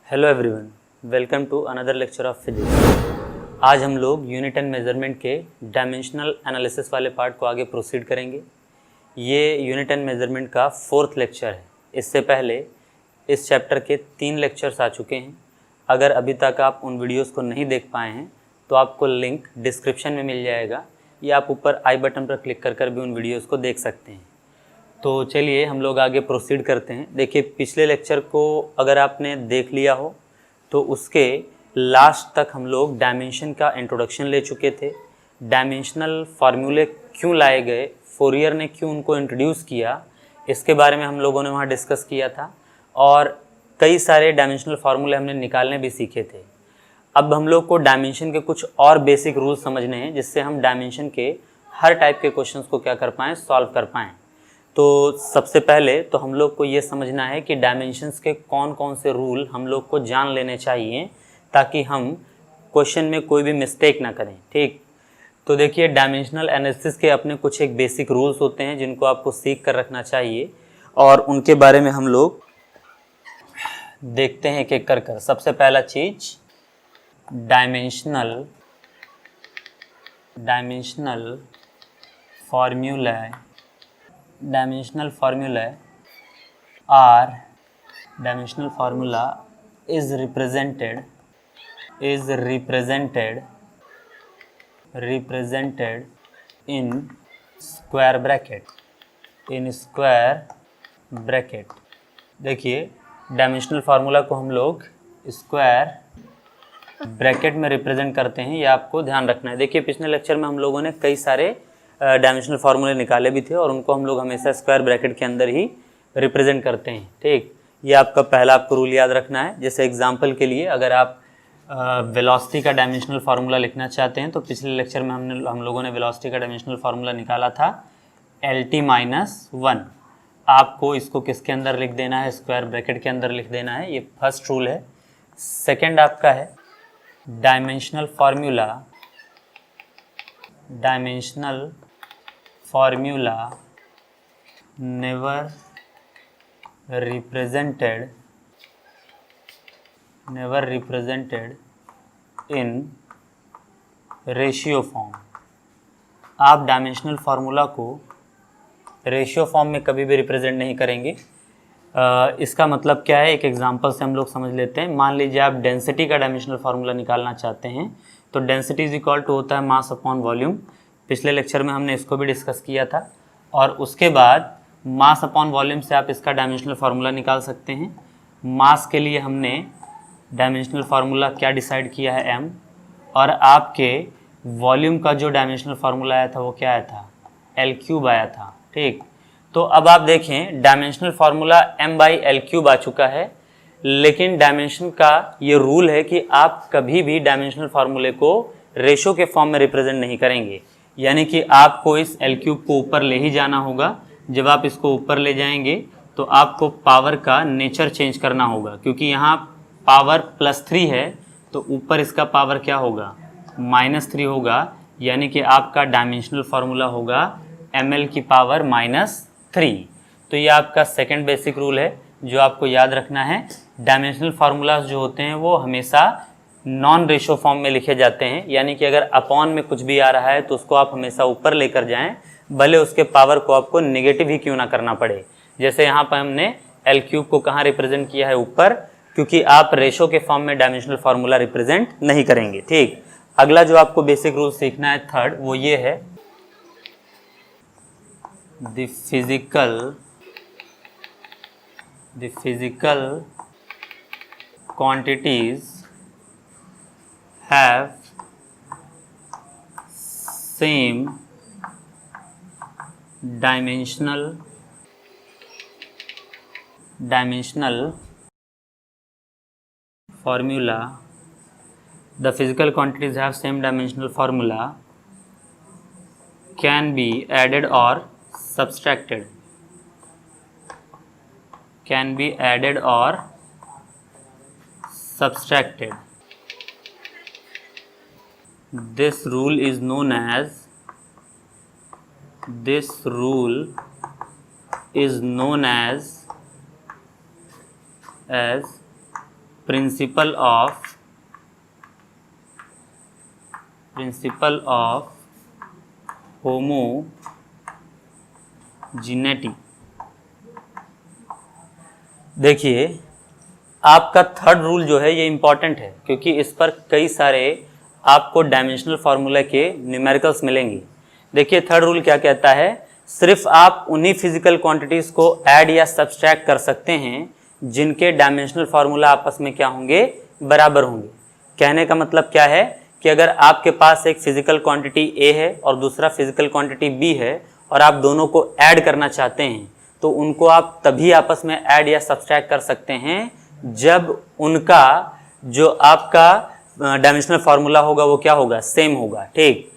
Hello everyone, welcome to another lecture of physics. आज हम लोग यूनिट एंड मेजरमेंट के डायमेंशनल एनालिसिस वाले पार्ट को आगे प्रोसीड करेंगे। ये यूनिट एंड मेजरमेंट का 4th लेक्चर है। इससे पहले इस चैप्टर के 3 लेक्चर्स आ चुके हैं। अगर अभी तक आप उन वीडियोस को नहीं देख पाए हैं तो आपको लिंक डिस्क्रिप्शन में मिल जाएगा या आप ऊपर आई बटन पर क्लिक कर भी उन वीडियोज़ को देख सकते हैं। तो चलिए हम लोग आगे प्रोसीड करते हैं। देखिए, पिछले लेक्चर को अगर आपने देख लिया हो तो उसके लास्ट तक हम लोग डायमेंशन का इंट्रोडक्शन ले चुके थे। डायमेंशनल फार्मूले क्यों लाए गए, फोरियर ने क्यों उनको इंट्रोड्यूस किया, इसके बारे में हम लोगों ने वहाँ डिस्कस किया था और कई सारे डायमेंशनल फार्मूले हमने निकालने भी सीखे थे। अब हम लोग को डायमेंशन के कुछ और बेसिक रूल्स समझने हैं जिससे हम डायमेंशन के हर टाइप के क्वेश्चंस को क्या कर पाएँ, सॉल्व कर पाएँ। तो सबसे पहले तो हम लोग को ये समझना है कि डायमेंशंस के कौन कौन से रूल हम लोग को जान लेने चाहिए ताकि हम क्वेश्चन में कोई भी मिस्टेक ना करें। ठीक, तो देखिए, डायमेंशनल एनालिसिस के अपने कुछ एक बेसिक रूल्स होते हैं जिनको आपको सीख कर रखना चाहिए और उनके बारे में हम लोग देखते हैं एक एक कर। सबसे पहला चीज dimensional formula is represented in square bracket। देखिए, डायमेंशनल फार्मूला को हम लोग स्क्वायर ब्रैकेट में रिप्रेजेंट करते हैं, ये आपको ध्यान रखना है। देखिए, पिछले लेक्चर में हम लोगों ने कई सारे डायमेंशनल फार्मूले निकाले भी थे और उनको हम लोग हमेशा स्क्वायर ब्रैकेट के अंदर ही रिप्रेजेंट करते हैं। ठीक, ये आपका पहला आपको रूल याद रखना है। जैसे एग्जांपल के लिए अगर आप वेलोसिटी का डायमेंशनल फार्मूला लिखना चाहते हैं तो पिछले लेक्चर में हम लोगों ने वेलोसिटी का डायमेंशनल फार्मूला निकाला था LT-1। आपको इसको किसके अंदर लिख देना है, स्क्वायर ब्रैकेट के अंदर लिख देना है। ये फर्स्ट रूल है। सेकेंड आपका है dimensional formula never represented in ratio form. आप डायमेंशनल फार्मूला को रेशियो फॉर्म में कभी भी रिप्रेजेंट नहीं करेंगे। इसका मतलब क्या है, एक एग्जांपल से हम लोग समझ लेते हैं। मान लीजिए आप डेंसिटी का डायमेंशनल फार्मूला निकालना चाहते हैं तो डेंसिटी इज इक्वल टू होता है मास अपॉन वॉल्यूम। पिछले लेक्चर में हमने इसको भी डिस्कस किया था और उसके बाद मास अपॉन वॉल्यूम से आप इसका डायमेंशनल फार्मूला निकाल सकते हैं। मास के लिए हमने डायमेंशनल फार्मूला क्या डिसाइड किया है, m, और आपके वॉल्यूम का जो डायमेंशनल फार्मूला आया था वो क्या आया था, L³ आया था। ठीक, तो अब आप देखें डायमेंशनल फार्मूला m/L³ आ चुका है, लेकिन डायमेंशन का ये रूल है कि आप कभी भी डायमेंशनल फार्मूले को रेशो के फॉर्म में रिप्रेजेंट नहीं करेंगे। यानी कि आपको इस L³ को ऊपर ले ही जाना होगा। जब आप इसको ऊपर ले जाएंगे तो आपको पावर का नेचर चेंज करना होगा, क्योंकि यहाँ पावर +3 है तो ऊपर इसका पावर क्या होगा, -3 होगा। यानी कि आपका डायमेंशनल फार्मूला होगा ml की पावर -3। तो ये आपका सेकंड बेसिक रूल है जो आपको याद रखना है। डायमेंशनल फार्मूलाज जो होते हैं वो हमेशा नॉन रेशो फॉर्म में लिखे जाते हैं। यानी कि अगर अपॉन में कुछ भी आ रहा है तो उसको आप हमेशा ऊपर लेकर जाएं, भले उसके पावर को आपको नेगेटिव ही क्यों ना करना पड़े। जैसे यहाँ पर हमने L³ को कहाँ रिप्रेजेंट किया है, ऊपर, क्योंकि आप रेशो के फॉर्म में डायमेंशनल फार्मूला रिप्रेजेंट नहीं करेंगे। ठीक, अगला जो आपको बेसिक रूल सीखना है थर्ड, वो ये है the physical quantities have same dimensional formula. The physical quantities have same dimensional formula can be added or subtracted. This rule is known as principle of homogeneity. देखिए आपका थर्ड रूल जो है ये इंपॉर्टेंट है, क्योंकि इस पर कई सारे आपको डायमेंशनल फार्मूला के न्यूमेरिकल्स मिलेंगे। देखिए थर्ड रूल क्या कहता है, सिर्फ आप उन्हीं फिजिकल क्वांटिटीज को ऐड या सब्सट्रैक्ट कर सकते हैं जिनके डायमेंशनल फार्मूला आपस में क्या होंगे, बराबर होंगे। कहने का मतलब क्या है कि अगर आपके पास एक फिजिकल क्वांटिटी ए है और दूसरा फिजिकल क्वांटिटी बी है और आप दोनों को ऐड करना चाहते हैं, तो उनको आप तभी आपस में ऐड या सब्सट्रैक्ट कर सकते हैं जब उनका जो आपका डायमेंशनल फार्मूला होगा वो क्या होगा, सेम होगा। ठीक,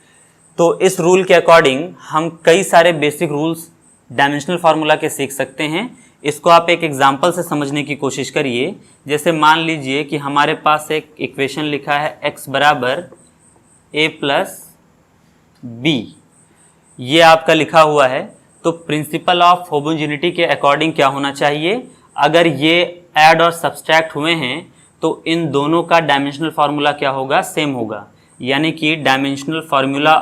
तो इस रूल के अकॉर्डिंग हम कई सारे बेसिक रूल्स डायमेंशनल फार्मूला के सीख सकते हैं। इसको आप एक एग्जांपल से समझने की कोशिश करिए। जैसे मान लीजिए कि हमारे पास एक इक्वेशन लिखा है x बराबर a प्लस बी, ये आपका लिखा हुआ है। तो प्रिंसिपल ऑफ होमोजेनिटी के अकॉर्डिंग क्या होना चाहिए, अगर ये ऐड और सब्सट्रैक्ट हुए हैं तो इन दोनों का डायमेंशनल फार्मूला क्या होगा, सेम होगा। यानी कि dimensional formula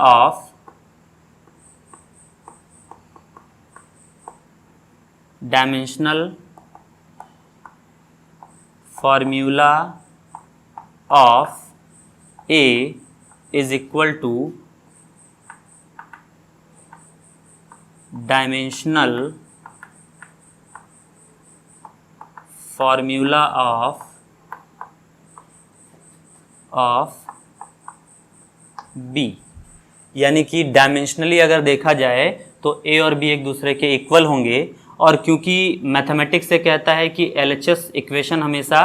of A is equal two dimensional formula of B। यानी कि डायमेंशनली अगर देखा जाए तो A और B एक दूसरे के इक्वल होंगे, और क्योंकि मैथमेटिक्स से कहता है कि LHS इक्वेशन हमेशा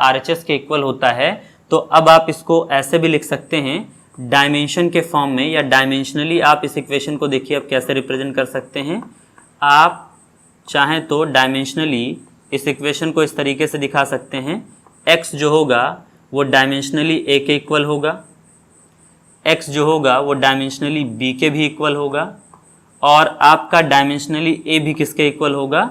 RHS के इक्वल होता है, तो अब आप इसको ऐसे भी लिख सकते हैं डायमेंशन के फॉर्म में, या डायमेंशनली आप इस इक्वेशन को देखिए आप कैसे रिप्रेजेंट कर सकते हैं। आप चाहें तो डायमेंशनली इस इक्वेशन को इस तरीके से दिखा सकते हैं, x जो होगा वो डायमेंशनली a के इक्वल होगा, x जो होगा वो डायमेंशनली b के भी इक्वल होगा, और आपका डायमेंशनली a भी किसके इक्वल होगा,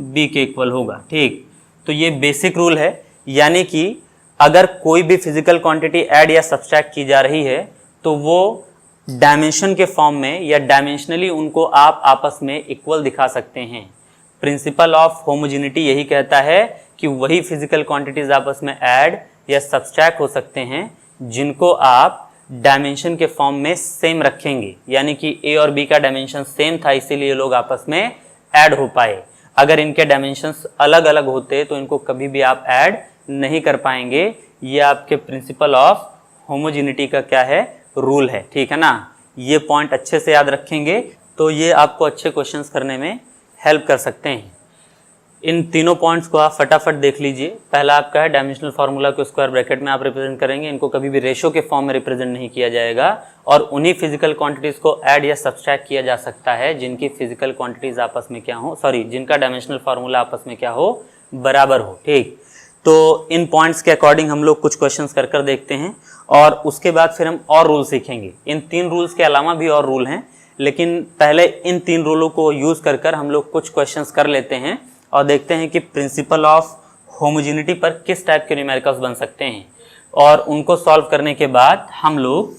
b के इक्वल होगा। ठीक, तो ये बेसिक रूल है। यानी कि अगर कोई भी फिजिकल क्वांटिटी ऐड या सब्सट्रैक्ट की जा रही है तो वो डायमेंशन के फॉर्म में या डायमेंशनली उनको आप आपस में इक्वल दिखा सकते हैं। प्रिंसिपल ऑफ होमोजेनिटी यही कहता है कि वही फिजिकल क्वांटिटीज आपस में ऐड या सब्सट्रैक्ट हो सकते हैं जिनको आप डायमेंशन के फॉर्म में सेम रखेंगे। यानी कि a और b का डायमेंशन सेम था, इसीलिए लोग आपस में ऐड हो पाए। अगर इनके डायमेंशंस अलग अलग होते तो इनको कभी भी आप ऐड नहीं कर पाएंगे। ये आपके प्रिंसिपल ऑफ होमोजेनिटी का क्या है, रूल है। ठीक है ना, ये पॉइंट अच्छे से याद रखेंगे तो ये आपको अच्छे क्वेश्चंस करने में हेल्प कर सकते हैं। इन तीनों पॉइंट्स को आप फटाफट देख लीजिए। पहला आपका है डायमेंशनल फार्मूला को स्क्वायर ब्रैकेट में आप रिप्रेजेंट करेंगे, इनको कभी भी रेशो के फॉर्म में रिप्रेजेंट नहीं किया जाएगा, और उन्हीं फिजिकल क्वांटिटीज को ऐड या सब्सट्रैक्ट किया जा सकता है जिनकी फिजिकल क्वांटिटीज आपस में क्या हो, जिनका डायमेंशनल फार्मूला आपस में क्या हो, बराबर हो। ठीक, तो इन पॉइंट्स के अकॉर्डिंग हम लोग कुछ क्वेश्चंस कर देखते हैं, और उसके बाद फिर हम और रूल सीखेंगे। इन 3 रूल्स के अलावा भी और रूल हैं, लेकिन पहले इन 3 रूलों को यूज कर हम लोग कुछ क्वेश्चंस कर लेते हैं और देखते हैं कि प्रिंसिपल ऑफ होमोजेनिटी पर किस टाइप के न्यूमेरिकल्स बन सकते हैं, और उनको सॉल्व करने के बाद हम लोग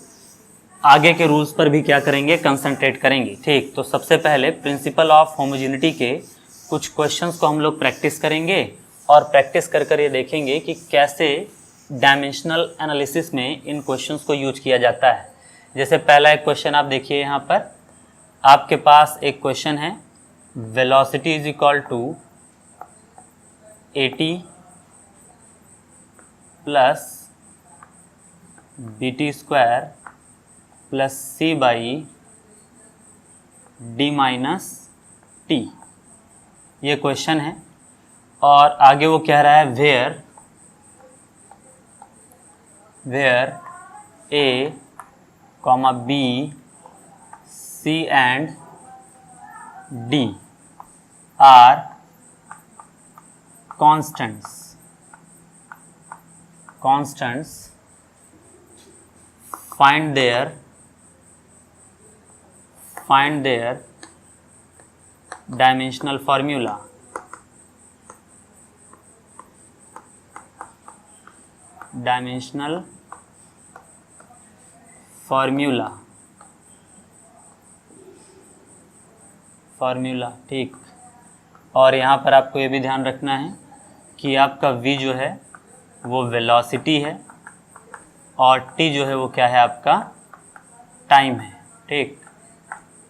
आगे के रूल्स पर भी क्या करेंगे, कंसंट्रेट करेंगे। ठीक, तो सबसे पहले प्रिंसिपल ऑफ होमोजेनिटी के कुछ क्वेश्चंस को हम लोग प्रैक्टिस करेंगे, और प्रैक्टिस कर ये देखेंगे कि कैसे डायमेंशनल एनालिसिस में इन क्वेश्चंस को यूज किया जाता है। जैसे पहला एक क्वेश्चन आप देखिए, यहाँ पर आपके पास एक क्वेश्चन है, velocity is equal to 80 plus bt square plus c by d minus t, ये क्वेश्चन है। और आगे वो कह रहा है where a, b, c and d are constants find their dimensional formula। Dimensional formula, ठीक। और यहाँ पर आपको ये भी ध्यान रखना है कि आपका v जो है वो वेलोसिटी है और t जो है वो क्या है, आपका टाइम है, ठीक।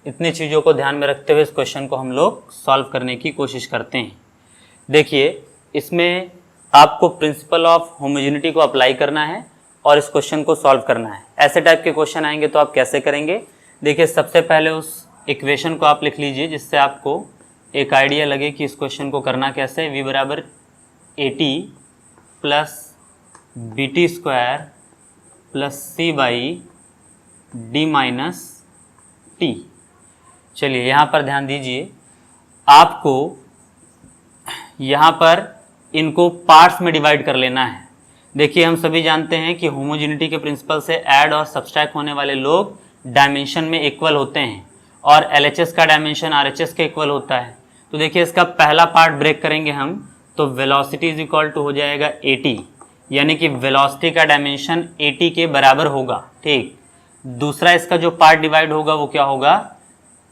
इतनी चीज़ों को ध्यान में रखते हुए इस क्वेश्चन को हम लोग सॉल्व करने की कोशिश करते हैं। देखिए, इसमें आपको प्रिंसिपल ऑफ होमोजेनिटी को अप्लाई करना है और इस क्वेश्चन को सॉल्व करना है। ऐसे टाइप के क्वेश्चन आएंगे तो आप कैसे करेंगे? देखिए, सबसे पहले उस इक्वेशन को आप लिख लीजिए जिससे आपको एक आइडिया लगे कि इस क्वेश्चन को करना कैसे। v बराबर AT plus BT square plus C by D minus T। चलिए यहाँ पर ध्यान दीजिए, आपको यहाँ पर इनको पार्ट्स में डिवाइड कर लेना है। देखिए, हम सभी जानते हैं कि होमोजेनिटी के प्रिंसिपल से ऐड और सब्सट्रैक्ट होने वाले लोग डायमेंशन में इक्वल होते हैं और LHS का डायमेंशन RHS के इक्वल होता है। तो देखिए, इसका पहला पार्ट ब्रेक करेंगे हम तो वेलोसिटी इज इक्वल टू हो जाएगा AT, यानी कि वेलोसिटी का डायमेंशन AT के बराबर होगा, ठीक। दूसरा इसका जो पार्ट डिवाइड होगा वो क्या होगा,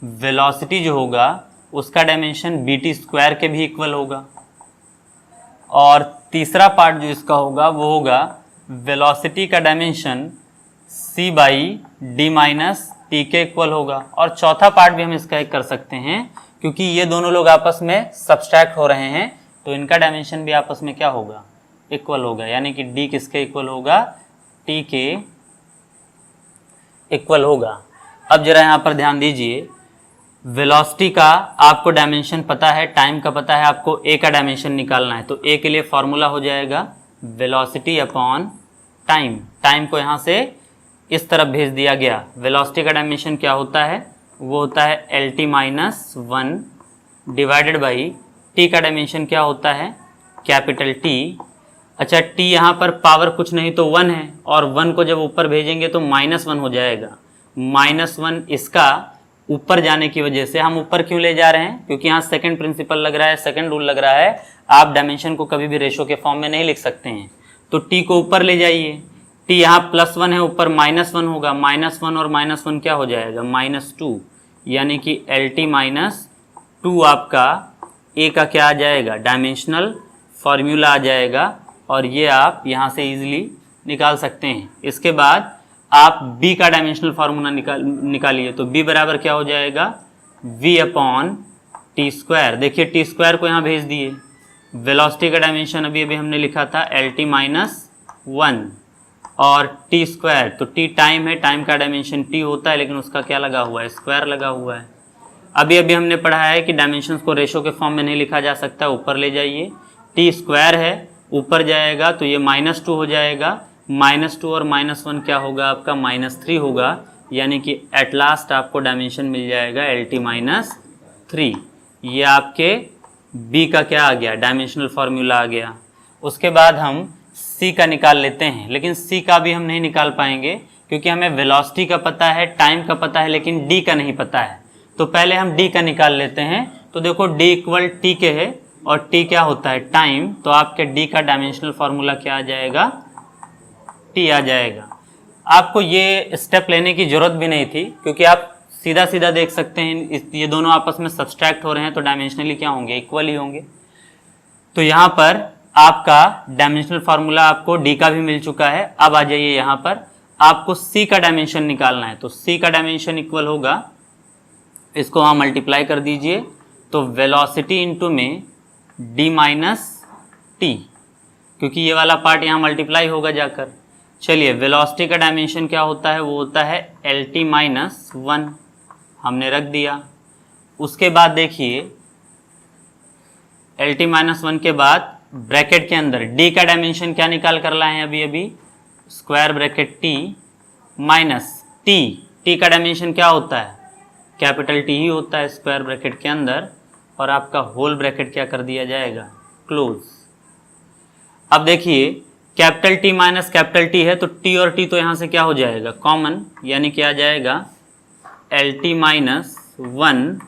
वेलोसिटी जो होगा उसका डायमेंशन BT स्क्वायर के भी इक्वल होगा। और तीसरा पार्ट जो इसका होगा वो होगा वेलोसिटी का dimension C by D minus T के इक्वल होगा। और चौथा पार्ट भी हम इसका एक कर सकते हैं, क्योंकि ये दोनों लोग आपस में सब्सट्रैक्ट हो रहे हैं तो इनका डायमेंशन भी आपस में क्या होगा, इक्वल होगा, यानी कि D किसके इक्वल होगा, T के इक्वल होगा। अब जरा यहाँ पर ध्यान दीजिए, वेलोसिटी का आपको डायमेंशन पता है, टाइम का पता है, आपको A का डायमेंशन निकालना है। तो A के लिए फॉर्मूला हो जाएगा वेलोसिटी अपॉन टाइम। टाइम को यहाँ से इस तरफ भेज दिया गया। वेलोसिटी का डायमेंशन क्या होता है, वो होता है LT minus 1 divided by T का डायमेंशन क्या होता है, कैपिटल T। अच्छा, T यहाँ पर पावर कुछ नहीं तो 1 है और 1 को जब ऊपर भेजेंगे तो -1 हो जाएगा। -1 इसका ऊपर जाने की वजह से, हम ऊपर क्यों ले जा रहे हैं, क्योंकि यहाँ सेकंड प्रिंसिपल लग रहा है, सेकंड रूल लग रहा है, आप डायमेंशन को कभी भी रेशो के फॉर्म में नहीं लिख सकते हैं। तो T को ऊपर ले जाइए, T यहाँ +1 है, ऊपर -1 होगा, -1 और -1 क्या हो जाएगा, -2, यानी कि LT माइनस 2 आपका A का क्या आ जाएगा, डायमेंशनल फॉर्मूला आ जाएगा। और ये आप यहाँ से इजीली निकाल सकते हैं। इसके बाद आप B का डायमेंशनल फार्मूला निकालिए तो B बराबर क्या हो जाएगा, V अपॉन T स्क्वायर। देखिए, T स्क्वायर को यहाँ भेज दिए। वेलोसिटी का डायमेंशन अभी अभी हमने लिखा था LT माइनस 1 और T स्क्वायर, तो T टाइम है, टाइम का डायमेंशन T होता है, लेकिन उसका क्या लगा हुआ है, स्क्वायर लगा हुआ है। अभी अभी हमने पढ़ा है कि डायमेंशंस को रेशो के फॉर्म में नहीं लिखा जा सकता, ऊपर ले जाइए। T स्क्वायर है, ऊपर जाएगा तो ये -2 हो जाएगा, -2 और -1 क्या होगा आपका, -3 होगा, यानी कि एट लास्ट आपको डायमेंशन मिल जाएगा LT माइनस 3। ये आपके B का क्या आ गया, डायमेंशनल फार्मूला आ गया। उसके बाद हम C का निकाल लेते हैं, लेकिन C का भी हम नहीं निकाल पाएंगे क्योंकि हमें वेलोसिटी का पता है, टाइम का पता है, लेकिन D का नहीं पता है। तो पहले हम D का निकाल लेते हैं। तो देखो, D इक्वल T के है और T क्या होता है, टाइम। तो आपके D का डायमेंशनल फार्मूला क्या आ जाएगा, T आ जाएगा। आपको ये स्टेप लेने की जरूरत भी नहीं थी क्योंकि आप सीधा सीधा देख सकते हैं ये दोनों आपस में सब्सट्रैक्ट हो रहे हैं तो डायमेंशनली क्या होंगे, इक्वल ही होंगे। तो यहाँ पर आपका डायमेंशनल फार्मूला आपको D का भी मिल चुका है। अब आ जाइए यहाँ पर, आपको C का डायमेंशन निकालना है। तो C का डायमेंशन इक्वल होगा, इसको वहाँ मल्टीप्लाई कर दीजिए, तो वेलोसिटी इंटू में D माइनस T, क्योंकि ये वाला पार्ट यहाँ मल्टीप्लाई होगा जाकर। चलिए, वेलोसिटी का डायमेंशन क्या होता है, वो होता है LT माइनस 1, हमने रख दिया। उसके बाद देखिए, LT माइनस 1 के बाद ब्रैकेट के अंदर D का डायमेंशन क्या निकाल कर लाए हैं अभी अभी, square bracket T minus T का डायमेंशन क्या होता है, कैपिटल T ही होता है स्क्वायर ब्रैकेट के अंदर, और आपका होल ब्रैकेट क्या कर दिया जाएगा, क्लोज। अब देखिए, capital T minus capital T है तो T और T तो यहाँ से क्या हो जाएगा, कॉमन, यानी क्या आ जाएगा LT माइनस 1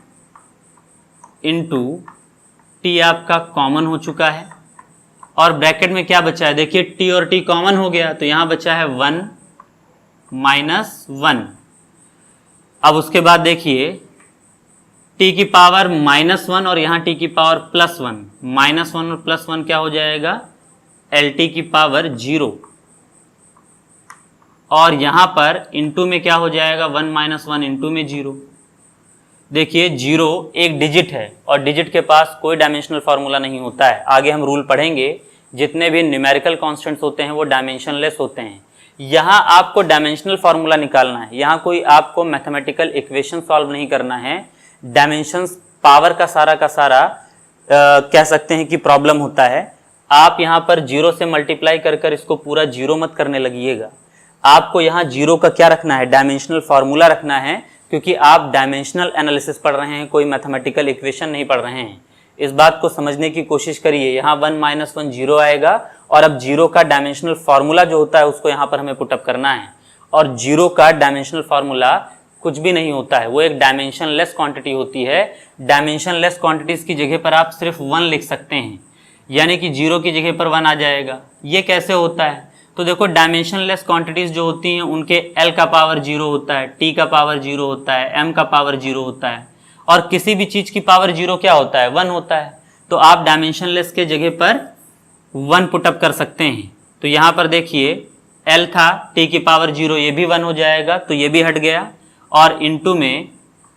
इंटू T आपका कॉमन हो चुका है, और ब्रैकेट में क्या बचा है, देखिए टी और टी कॉमन हो गया, तो यहां बचा है 1 -1। अब उसके बाद देखिए टी की पावर -1 और यहाँ टी की पावर +1, -1 और +1 क्या हो जाएगा, एल टी की पावर 0, और यहाँ पर इंटू में क्या हो जाएगा, 1 - 1 इंटू में 0। देखिए 0 एक डिजिट है और डिजिट के पास कोई डायमेंशनल फार्मूला नहीं होता है। आगे हम रूल पढ़ेंगे, जितने भी न्यूमेरिकल कांस्टेंट्स होते हैं वो डायमेंशनलेस होते हैं। यहाँ आपको डायमेंशनल फार्मूला निकालना है, यहाँ कोई आपको मैथमेटिकल इक्वेशन सॉल्व नहीं करना है। डायमेंशंस पावर का सारा कह सकते हैं कि प्रॉब्लम होता है। आप यहाँ पर 0 से मल्टीप्लाई कर इसको पूरा 0 मत करने लगिएगा। आपको यहाँ 0 का क्या रखना है, डायमेंशनल फार्मूला रखना है, क्योंकि आप डायमेंशनल एनालिसिस पढ़ रहे हैं, कोई मैथमेटिकल इक्वेशन नहीं पढ़ रहे हैं। इस बात को समझने की कोशिश करिए। यहाँ 1 - 1 0 आएगा और अब 0 का डायमेंशनल फार्मूला जो होता है उसको यहाँ पर हमें पुटअप करना है। और 0 का डायमेंशनल फार्मूला कुछ भी नहीं होता है, वो एक डायमेंशनलेस क्वांटिटी होती है। डायमेंशनलेस क्वांटिटीज की जगह पर आप सिर्फ 1 लिख सकते हैं, यानी कि 0 की जगह पर 1 आ जाएगा। ये कैसे होता है, तो देखो डायमेंशनलेस क्वांटिटीज जो होती हैं उनके L का पावर 0 होता है, T का पावर 0 होता है, M का पावर 0 होता है, और किसी भी चीज की पावर 0 क्या होता है, 1 होता है। तो आप डायमेंशनलेस के जगह पर 1 पुटअप कर सकते हैं। तो यहाँ पर देखिए L था, T की पावर 0, ये भी 1 हो जाएगा, तो ये भी हट गया, और इनटू में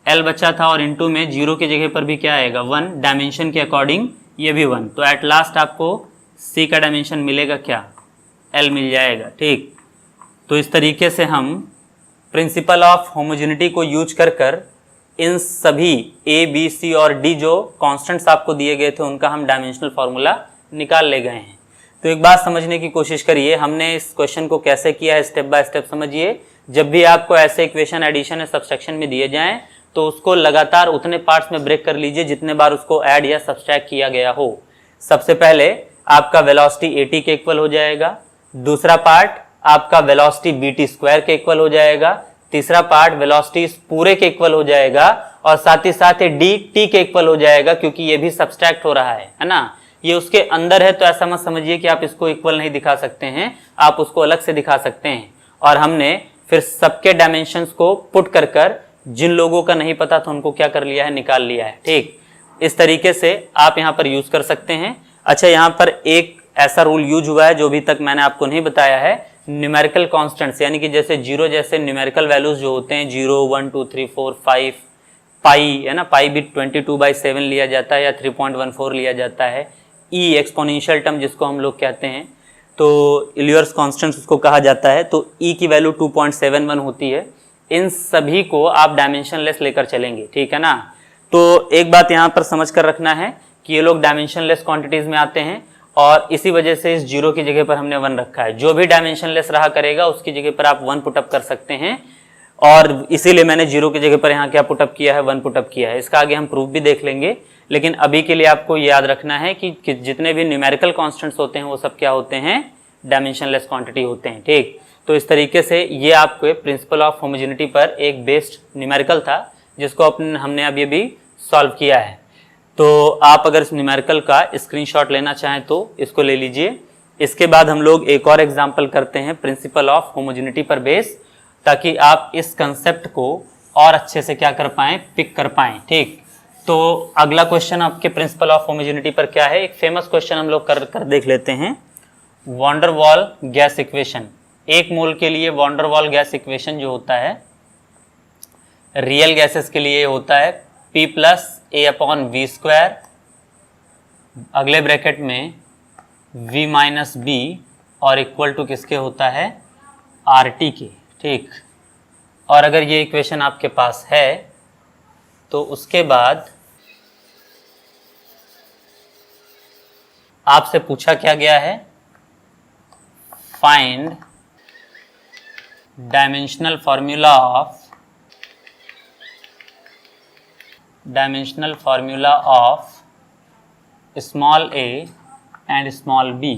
L बचा था और इनटू में 0 की जगह पर भी क्या आएगा, 1, डायमेंशन के अकॉर्डिंग ये भी 1। तो एट लास्ट आपको C का डायमेंशन मिलेगा क्या, L मिल जाएगा। ठीक, तो इस तरीके से हम प्रिंसिपल ऑफ होमोजेनिटी को यूज कर इन सभी A, B, C और D जो कॉन्स्टेंट्स आपको दिए गए थे उनका हम डायमेंशनल फार्मूला निकाल ले गए हैं। तो एक बात समझने की कोशिश करिए, हमने इस क्वेश्चन को कैसे किया है, स्टेप बाय स्टेप समझिए। जब भी आपको ऐसे इक्वेशन एडिशन या सब्सट्रैक्शन में दिए जाएं तो उसको लगातार उतने पार्ट्स में ब्रेक कर लीजिए जितने बार उसको ऐड या सब्सट्रैक्ट किया गया हो। सबसे पहले आपका वेलोसिटी AT के इक्वल हो जाएगा, दूसरा पार्ट आपका वेलोसिटी BT स्क्वायर के इक्वल हो जाएगा, तीसरा पार्ट वेलोसिटी पूरे के इक्वल हो जाएगा, और साथ ही साथ DT के इक्वल हो जाएगा, क्योंकि ये भी सब्सट्रैक्ट हो रहा है ना, ये उसके अंदर है। तो ऐसा मत समझिए कि आप इसको इक्वल नहीं दिखा सकते हैं, आप उसको अलग से दिखा सकते हैं। और हमने फिर सबके डायमेंशंस को पुट कर जिन लोगों का नहीं पता था उनको क्या कर लिया है, निकाल लिया है। ठीक, इस तरीके से आप यहाँ पर यूज कर सकते हैं। अच्छा, यहाँ पर एक ऐसा रूल यूज हुआ है जो अभी तक मैंने आपको नहीं बताया है, न्यूमेरिकल कांस्टेंट्स, यानी कि जैसे 0 जैसे न्यूमेरिकल वैल्यूज जो होते हैं 0, 1, 2, 3, 4, 5, पाई है ना, पाई भी 22/7 लिया जाता है या 3.14 लिया जाता है। E एक्सपोनेंशियल टर्म जिसको हम लोग कहते हैं, तो इलियर्स कांस्टेंट्स उसको कहा जाता है, तो E की वैल्यू 2.71 होती है। इन सभी को आप डायमेंशनलेस लेकर चलेंगे, ठीक है ना। तो एक बात यहाँ पर समझ कर रखना है कि ये लोग डायमेंशनलेस क्वांटिटीज में आते हैं, और इसी वजह से इस 0 की जगह पर हमने 1 रखा है। जो भी डायमेंशनलेस रहा करेगा उसकी जगह पर आप 1 पुटअप कर सकते हैं, और इसीलिए मैंने 0 की जगह पर यहाँ क्या पुटअप किया है, 1 पुटअप किया है। इसका आगे हम प्रूफ भी देख लेंगे, लेकिन अभी के लिए आपको याद रखना है कि जितने भी न्यूमेरिकल कांस्टेंट्स होते हैं वो सब क्या होते हैं, डायमेंशनलेस क्वांटिटी होते हैं। ठीक, तो इस तरीके से ये आपके प्रिंसिपल ऑफ होमोजेनिटी पर एक बेस्ड न्यूमेरिकल था जिसको हमने अभी अभी सॉल्व किया है। तो आप अगर इस न्यूमेरिकल का स्क्रीनशॉट लेना चाहें तो इसको ले लीजिए। इसके बाद हम लोग एक और एग्जाम्पल करते हैं प्रिंसिपल ऑफ होमोजेनिटी पर बेस, ताकि आप इस कंसेप्ट को और अच्छे से क्या कर पाएं, पिक कर पाएं। ठीक, तो अगला क्वेश्चन आपके प्रिंसिपल ऑफ होमोजेनिटी पर क्या है, एक फेमस क्वेश्चन हम लोग कर देख लेते हैं। Van der Waals gas equation, 1 mole के लिए van der Waals gas equation जो होता है रियल गैसेस के लिए होता है P + A/V², अगले ब्रैकेट में V - B, और इक्वल टू किसके होता है, RT के। ठीक, और अगर ये इक्वेशन आपके पास है तो उसके बाद आपसे पूछा क्या गया है, find dimensional formula of small a and small b।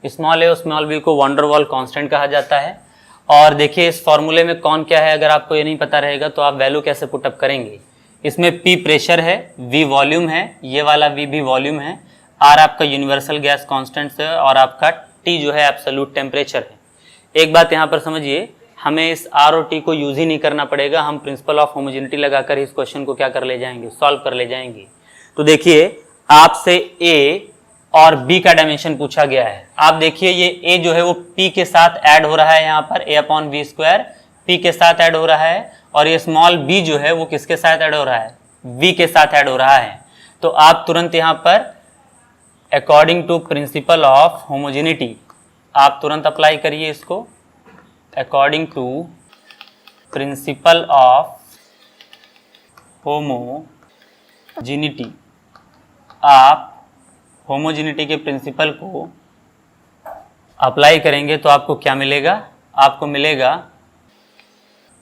Small a और स्मॉल b को वॉन डेर वाल कांस्टेंट कहा जाता है। और देखिए इस फॉर्मूले में कौन क्या है, अगर आपको ये नहीं पता रहेगा तो आप वैल्यू कैसे पुटअप करेंगे। इसमें P प्रेशर है, V वॉल्यूम है, ये वाला V भी वॉल्यूम है, R आपका यूनिवर्सल गैस कांस्टेंट है और आपका T जो है एब्सोल्यूट टेम्परेचर है। एक बात यहाँ पर समझिए, हमें इस R और T को यूज ही नहीं करना पड़ेगा, हम प्रिंसिपल ऑफ होमोजेनिटी लगाकर इस क्वेश्चन को क्या कर ले जाएंगे, सॉल्व कर ले जाएंगे। तो देखिए आपसे A और B का डायमेंशन पूछा गया है। आप देखिए ये A जो है वो P के साथ ऐड हो रहा है, यहाँ पर A/V² P के साथ ऐड हो रहा है, और ये स्मॉल b जो है वो किसके साथ ऐड हो रहा है, V के साथ ऐड हो रहा है। तो आप तुरंत यहाँ पर according to principle of homogeneity आप तुरंत अप्लाई करिए इसको। According to principle of homogeneity, आप होमोजेनिटी के प्रिंसिपल को अप्लाई करेंगे तो आपको क्या मिलेगा, आपको मिलेगा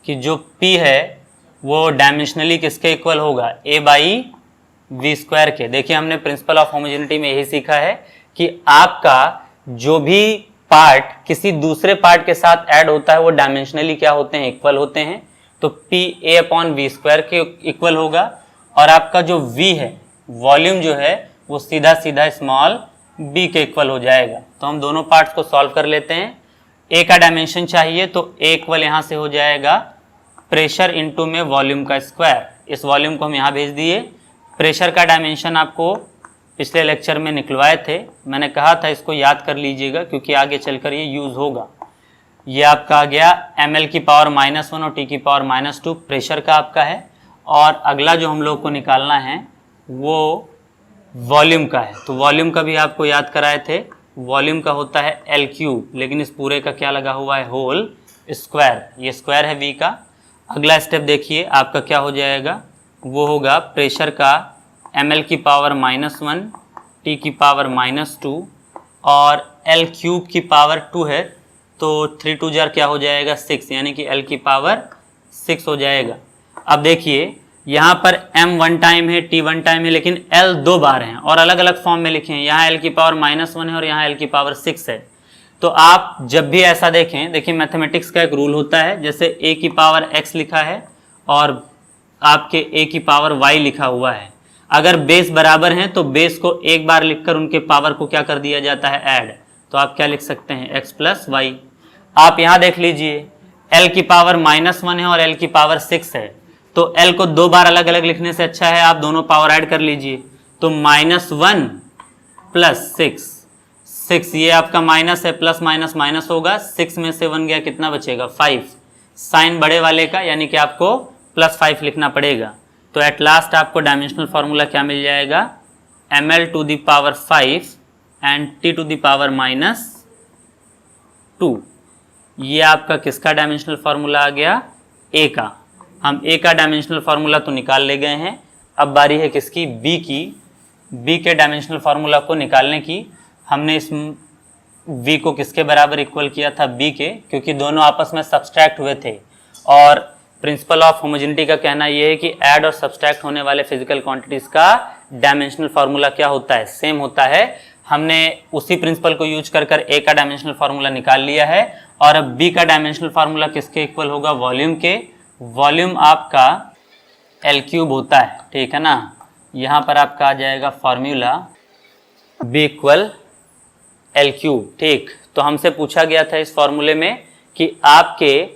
कि जो P है वो डायमेंशनली किसके इक्वल होगा, A/V² के। देखिए हमने प्रिंसिपल ऑफ होमोजेनिटी में यही सीखा है कि आपका जो भी पार्ट किसी दूसरे पार्ट के साथ ऐड होता है वो डायमेंशनली क्या होते हैं, इक्वल होते हैं। तो P A/V² के इक्वल होगा, और आपका जो V है वॉल्यूम जो है वो सीधा सीधा स्मॉल b के इक्वल हो जाएगा। तो हम दोनों पार्ट्स को सॉल्व कर लेते हैं। A का डायमेंशन चाहिए तो A इक्वल यहाँ से हो जाएगा प्रेशर इनटू में वॉल्यूम का स्क्वायर। इस वॉल्यूम को हम यहाँ भेज दिए। प्रेशर का डायमेंशन आपको पिछले लेक्चर में निकलवाए थे, मैंने कहा था इसको याद कर लीजिएगा क्योंकि आगे चलकर ये यूज होगा। ये आपका आ गया ml⁻⁻1 और T⁻², प्रेशर का आपका है। और अगला जो हम लोग को निकालना है वो वॉल्यूम का है। तो वॉल्यूम का भी आपको याद कराए थे, वॉल्यूम का होता है L3, लेकिन इस पूरे का क्या लगा हुआ है, होल स्क्वायर। ये स्क्वायर है V का। अगला स्टेप देखिए आपका क्या हो जाएगा, वो होगा प्रेशर का ml⁻⁻1 T⁻², और L³ है तो 3 2 जार क्या हो जाएगा 6, यानी कि L⁻6 हो जाएगा। अब देखिए यहाँ पर m 1 टाइम है, T 1 टाइम है, लेकिन L 2 बार हैं और अलग अलग फॉर्म में लिखे हैं। यहाँ L⁻⁻1 है और यहाँ L⁻6 है। तो आप जब भी ऐसा देखें, देखिए मैथमेटिक्स का एक रूल होता है, जैसे A⁻x लिखा है और आपके A⁻y लिखा हुआ है, अगर बेस बराबर हैं तो बेस को एक बार लिखकर उनके पावर को क्या कर दिया जाता है, ऐड। तो आप क्या लिख सकते हैं, x + y। आप यहाँ देख लीजिए L⁻−1 है और L⁻6 है, तो L को 2 बार अलग अलग लिखने से अच्छा है आप दोनों पावर ऐड कर लीजिए। तो -1 + 6 ये आपका माइनस है, प्लस माइनस माइनस होगा, 6 में से 1 गया, कितना बचेगा 5। साइन बड़े वाले का यानी कि आपको +5 लिखना पड़ेगा। तो एट लास्ट आपको डायमेंशनल फार्मूला क्या मिल जाएगा, ml⁵ एंड T⁻²। ये आपका किसका डायमेंशनल फार्मूला आ गया, A का। हम A का डायमेंशनल फार्मूला तो निकाल ले गए हैं, अब बारी है किसकी, B की। B के डायमेंशनल फार्मूला को निकालने की। हमने इस V को किसके बराबर इक्वल किया था, B के, क्योंकि दोनों आपस में सब्सट्रैक्ट हुए थे। और प्रिंसिपल ऑफ होमोजेनिटी का कहना यह है कि ऐड और सब्सट्रैक्ट होने वाले फिजिकल क्वांटिटीज का डायमेंशनल फार्मूला क्या होता है, सेम होता है। हमने उसी प्रिंसिपल को यूज कर A का डायमेंशनल फार्मूला निकाल लिया है, और अब B का डायमेंशनल फार्मूला किसके इक्वल होगा, वॉल्यूम के। वॉल्यूम आपका L³ होता है, ठीक है ना। यहाँ पर आपका आ जाएगा फार्मूला B = L³, ठीक। तो हमसे पूछा गया था इस फॉर्मूले में कि आपके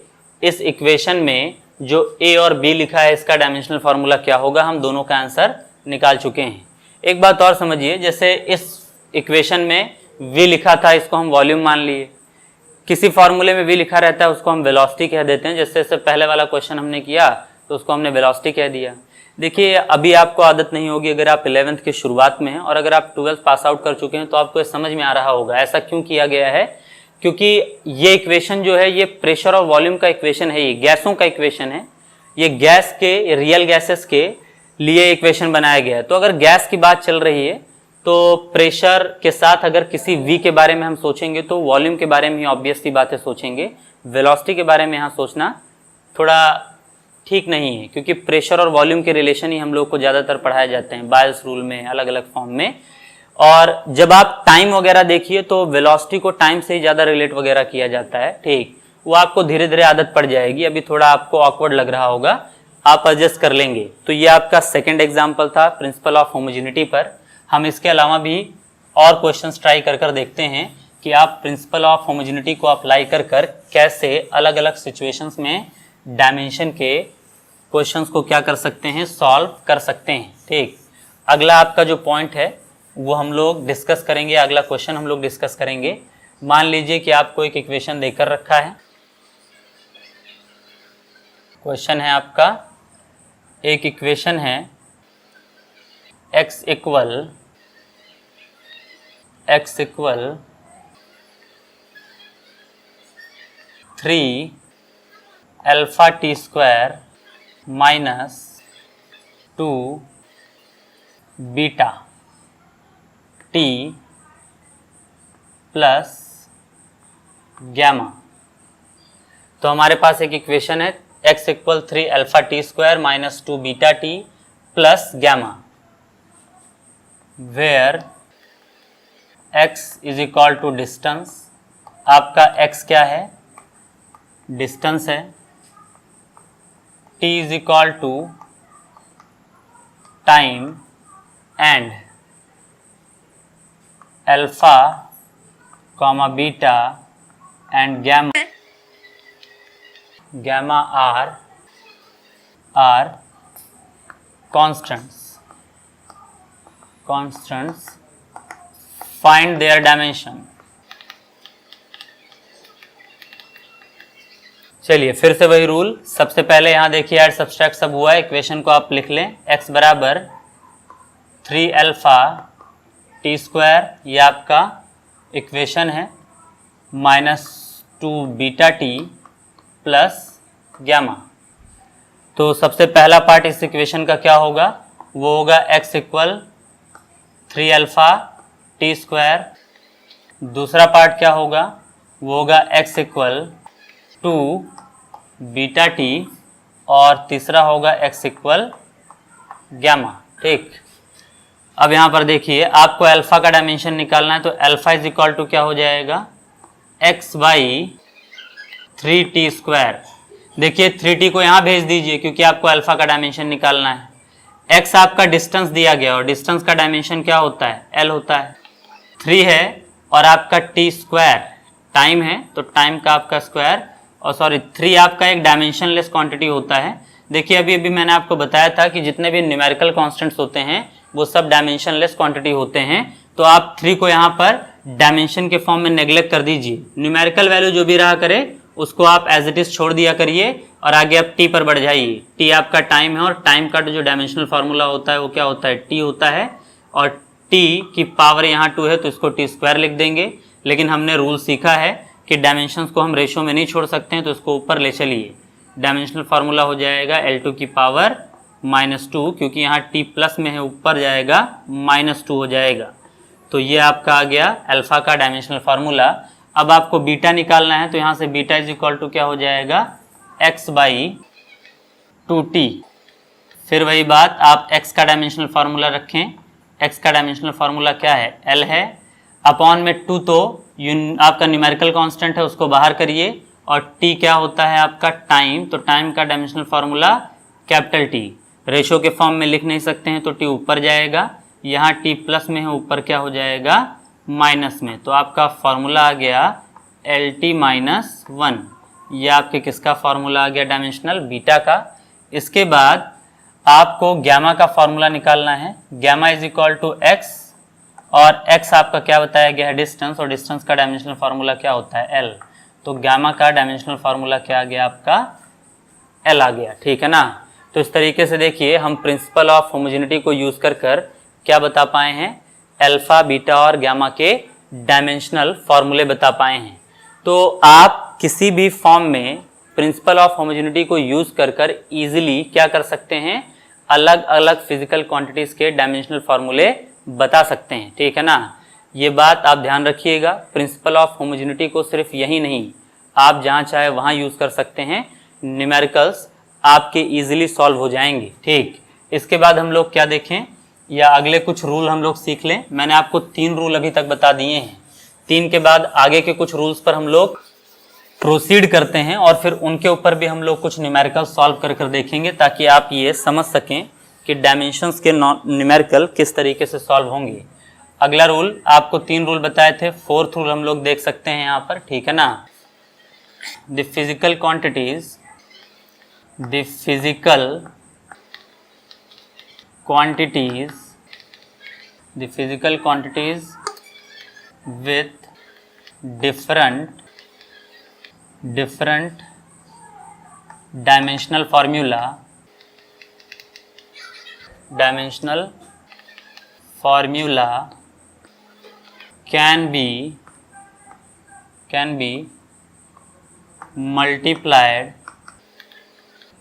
इस इक्वेशन में जो A और B लिखा है इसका डायमेंशनल फार्मूला क्या होगा। हम दोनों का आंसर निकाल चुके हैं। एक बात और समझिए, जैसे इस इक्वेशन में V लिखा था, इसको हम वॉल्यूम मान लिए। किसी फॉर्मूले में V लिखा रहता है उसको हम वेलोसिटी कह देते हैं। जैसे इससे पहले वाला क्वेश्चन हमने किया तो उसको हमने वेलोसिटी कह दिया। देखिए अभी आपको आदत नहीं होगी, अगर आप 11th के शुरुआत में हैं और अगर आप 12th पास आउट कर चुके हैं तो आपको ये समझ में आ रहा होगा ऐसा क्यों किया गया है। क्योंकि ये इक्वेशन जो है ये प्रेशर और वॉल्यूम का इक्वेशन है, ये गैसों का इक्वेशन है। ये गैस के, रियल गैसेस के लिए इक्वेशन बनाया गया है। तो अगर गैस की बात चल रही है तो प्रेशर के साथ अगर किसी V के बारे में हम सोचेंगे तो वॉल्यूम के बारे में ही ऑब्वियस सी बातें सोचेंगे। वेलोसिटी के बारे में यहाँ सोचना थोड़ा ठीक नहीं है, क्योंकि प्रेशर और वॉल्यूम के रिलेशन ही हम लोग को ज़्यादातर पढ़ाए जाते हैं बायल्स रूल में, अलग अलग फॉर्म में। और जब आप टाइम वगैरह देखिए तो वेलोसिटी को टाइम से ही ज़्यादा रिलेट वगैरह किया जाता है, ठीक। वो आपको धीरे धीरे आदत पड़ जाएगी, अभी थोड़ा आपको ऑकवर्ड लग रहा होगा, आप एडजस्ट कर लेंगे। तो ये आपका सेकेंड एग्जाम्पल था प्रिंसिपल ऑफ होमोजेनिटी पर। हम इसके अलावा भी और क्वेश्चंस ट्राई कर देखते हैं कि आप प्रिंसिपल ऑफ होमोजेनिटी को अप्लाई कर कैसे अलग अलग सिचुएशंस में डायमेंशन के क्वेश्चंस को क्या कर सकते हैं, सॉल्व कर सकते हैं। ठीक, अगला आपका जो पॉइंट है वो हम लोग डिस्कस करेंगे, अगला क्वेश्चन हम लोग डिस्कस करेंगे। मान लीजिए कि आपको एक इक्वेशन देकर रखा है, क्वेश्चन है आपका, एक इक्वेशन है x equal 3 alpha t square minus 2 beta t plus gamma. तो हमारे पास एक इक्वेशन है x equal 3 alpha t square minus 2 beta t plus gamma, where x is equal to distance. आपका x क्या है, डिस्टेंस है, t is equal to time and alpha comma beta and gamma are constants, find their dimension। चलिए फिर से वही rule, सबसे पहले यहाँ देखिए ऐड सब्सट्रैक्ट सब हुआ है, इक्वेशन को आप लिख लें, x बराबर 3 अल्फा टी स्क्वायर, ये आपका इक्वेशन है, minus 2 beta t plus gamma. तो सबसे पहला पार्ट इस इक्वेशन का क्या होगा, वो होगा x equal 3 alpha t square. दूसरा पार्ट क्या होगा, वो होगा x इक्वल 2 बीटा टी, और तीसरा होगा x इक्वल गैमा। ठीक, अब यहाँ पर देखिए आपको अल्फा का डायमेंशन निकालना है, तो अल्फा इज इक्वल टू क्या हो जाएगा, x बाई 3t स्क्वायर। देखिए 3t को यहाँ भेज दीजिए क्योंकि आपको अल्फा का डायमेंशन निकालना है। x आपका डिस्टेंस दिया गया और डिस्टेंस का डायमेंशन क्या होता है, l होता है। 3 है और आपका t स्क्वायर टाइम है, तो टाइम का आपका स्क्वायर, और सॉरी 3 आपका एक डायमेंशनलेस क्वांटिटी होता है। देखिए अभी मैंने आपको बताया था कि जितने भी न्यूमेरिकल कांस्टेंट्स होते हैं वो सब डायमेंशनलेस क्वांटिटी होते हैं। तो आप 3 को यहाँ पर डायमेंशन के फॉर्म में नेग्लेक्ट कर दीजिए, न्यूमेरिकल वैल्यू जो भी रहा करे उसको आप एज इट इज छोड़ दिया करिए और आगे आप t पर बढ़ जाइए। t आपका टाइम है और टाइम का जो डायमेंशनल फार्मूला होता है वो क्या होता है, t होता है, और t की पावर यहाँ 2 है तो इसको t स्क्वायर लिख देंगे। लेकिन हमने रूल सीखा है कि डायमेंशंस को हम रेशो में नहीं छोड़ सकते हैं, तो इसको ऊपर ले चलिए, डायमेंशनल फार्मूला हो जाएगा L2 की पावर -2, क्योंकि यहाँ t प्लस में है ऊपर जाएगा -2 हो जाएगा। तो ये आपका आ गया अल्फा का डायमेंशनल फार्मूला। अब आपको बीटा निकालना है, तो यहाँ से बीटा इज इक्वल टू क्या हो जाएगा, x बाई 2t। फिर वही बात, आप x का डायमेंशनल फार्मूला रखें, x का डायमेंशनल फार्मूला क्या है, l है, अपॉन में 2 तो आपका न्यूमेरिकल कांस्टेंट है उसको बाहर करिए, और t क्या होता है आपका टाइम, तो टाइम का dimensional formula capital T। Ratio के फॉर्म में लिख नहीं सकते हैं तो t ऊपर जाएगा, यहाँ t प्लस में है ऊपर क्या हो जाएगा माइनस में, तो आपका फार्मूला आ गया LT-1। ये आपके किसका फार्मूला आ गया, डायमेंशनल बीटा का। इसके बाद आपको गैमा का फार्मूला निकालना है, gamma is equal to x, और x आपका क्या बताया गया है, डिस्टेंस, और डिस्टेंस का डायमेंशनल फार्मूला क्या होता है, l। तो गैमा का डायमेंशनल फार्मूला क्या आ गया आपका, l आ गया। ठीक है ना। तो इस तरीके से देखिए हम प्रिंसिपल ऑफ होमोजेनिटी को यूज कर क्या बता पाए हैं, अल्फा बीटा और गैमा के डायमेंशनल फार्मूले बता पाए हैं। तो आप किसी भी फॉर्म में प्रिंसिपल ऑफ होमोजेनिटी को यूज कर इजीली क्या कर सकते हैं, अलग अलग फिजिकल क्वांटिटीज के डायमेंशनल फार्मूले बता सकते हैं। ठीक है ना, ये बात आप ध्यान रखिएगा। प्रिंसिपल ऑफ होमोजेनिटी को सिर्फ यही नहीं, आप जहाँ चाहे वहाँ यूज कर सकते हैं, न्यूमेरिकल्स आपके इजीली सॉल्व हो जाएंगे। ठीक, इसके बाद हम लोग क्या देखें, या अगले कुछ रूल हम लोग सीख लें। मैंने आपको 3 रूल अभी तक बता दिए हैं, 3 के बाद आगे के कुछ रूल्स पर हम लोग प्रोसीड करते हैं, और फिर उनके ऊपर भी हम लोग कुछ न्यूमेरिकल सॉल्व कर देखेंगे, ताकि आप ये समझ सकें कि डायमेंशंस के न्यूमेरिकल किस तरीके से सॉल्व होंगे। अगला रूल, आपको 3 रूल बताए थे, 4th रूल हम लोग देख सकते हैं यहाँ पर, ठीक है ना। The physical quantities with different dimensional formula can be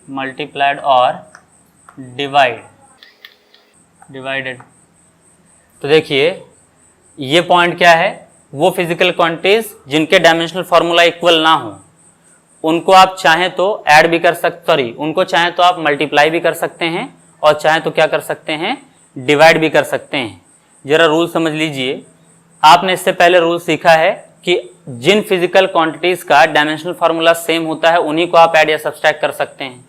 multiplied or divided। तो देखिए ये पॉइंट क्या है, वो फिजिकल क्वांटिटीज जिनके डायमेंशनल फार्मूला इक्वल ना हो उनको आप चाहें तो ऐड भी कर सकते, उनको चाहें तो आप मल्टीप्लाई भी कर सकते हैं और चाहें तो क्या कर सकते हैं, डिवाइड भी कर सकते हैं। जरा रूल समझ लीजिए, आपने इससे पहले रूल सीखा है कि जिन फिजिकल क्वांटिटीज का डायमेंशनल फार्मूला सेम होता है उन्हीं को आप ऐड या सब्सट्रैक्ट कर सकते हैं,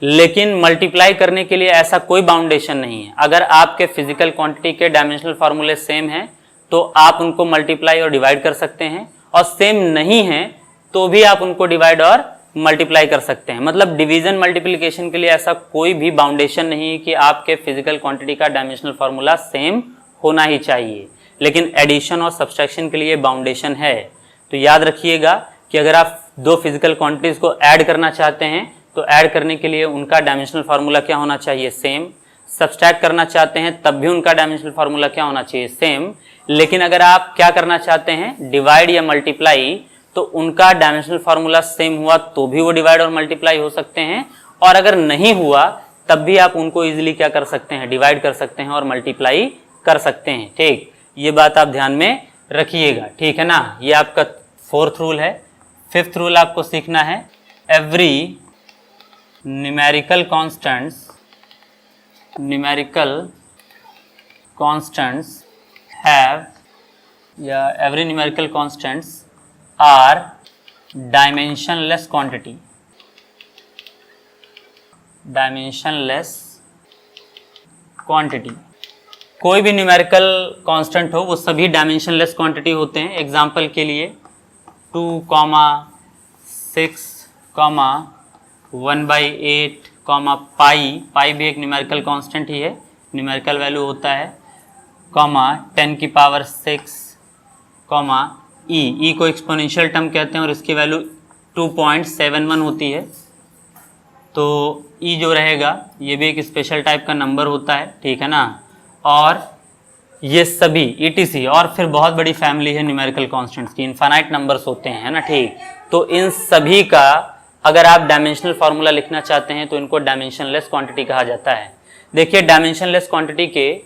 लेकिन मल्टीप्लाई करने के लिए ऐसा कोई बाउंडेशन नहीं है। अगर आपके फिजिकल क्वांटिटी के डायमेंशनल फार्मूले सेम हैं तो आप उनको मल्टीप्लाई और डिवाइड कर सकते हैं, और सेम नहीं है तो भी आप उनको डिवाइड और मल्टीप्लाई कर सकते हैं। मतलब डिवीजन मल्टीप्लिकेशन के लिए ऐसा कोई भी बाउंडेशन नहीं है कि आपके फिजिकल क्वांटिटी का डायमेंशनल फार्मूला सेम होना ही चाहिए, लेकिन एडिशन और सब्सट्रैक्शन के लिए बाउंडेशन है। तो याद रखिएगा कि अगर आप 2 फिजिकल क्वांटिटीज को ऐड करना चाहते हैं तो ऐड करने के लिए उनका डायमेंशनल फार्मूला क्या होना चाहिए, सेम। सब्सट्रैक्ट करना चाहते हैं तब भी उनका डायमेंशनल फार्मूला क्या होना चाहिए, सेम। लेकिन अगर आप क्या करना चाहते हैं, डिवाइड या मल्टीप्लाई, तो उनका डायमेंशनल फार्मूला सेम हुआ तो भी वो डिवाइड और मल्टीप्लाई हो सकते हैं, और अगर नहीं हुआ तब भी आप उनको इजीली क्या कर सकते हैं, डिवाइड कर सकते हैं और मल्टीप्लाई कर सकते हैं। ठीक, ये बात आप ध्यान में रखिएगा, ठीक है ना। ये आपका 4th रूल है। 5th रूल आपको सीखना है, एवरी न्यूमेरिकल कांस्टेंट्स have या every numerical constants are dimensionless quantity। कोई भी न्यूमेरिकल कांस्टेंट हो वो सभी डायमेंशनलेस क्वांटिटी होते हैं। एग्जांपल के लिए 2, 6, 1/8, पाई भी एक न्यूमेरिकल कांस्टेंट ही है, न्यूमेरिकल वैल्यू होता है, 10 की पावर 6, ई को एक्सपोनेंशियल टर्म कहते हैं और इसकी वैल्यू 2.71 होती है। तो ई जो रहेगा ये भी एक स्पेशल टाइप का नंबर होता है, ठीक है ना। और ये सभी ETC, और फिर बहुत बड़ी फैमिली है न्यूमेरिकल कांस्टेंट्स की, इनफाइनाइट नंबर्स होते हैं, है ना, ठीक। तो इन सभी का अगर आप डायमेंशनल फार्मूला लिखना चाहते हैं तो इनको डायमेंशनलेस क्वांटिटी कहा जाता है। देखिए डायमेंशनलेस क्वांटिटी के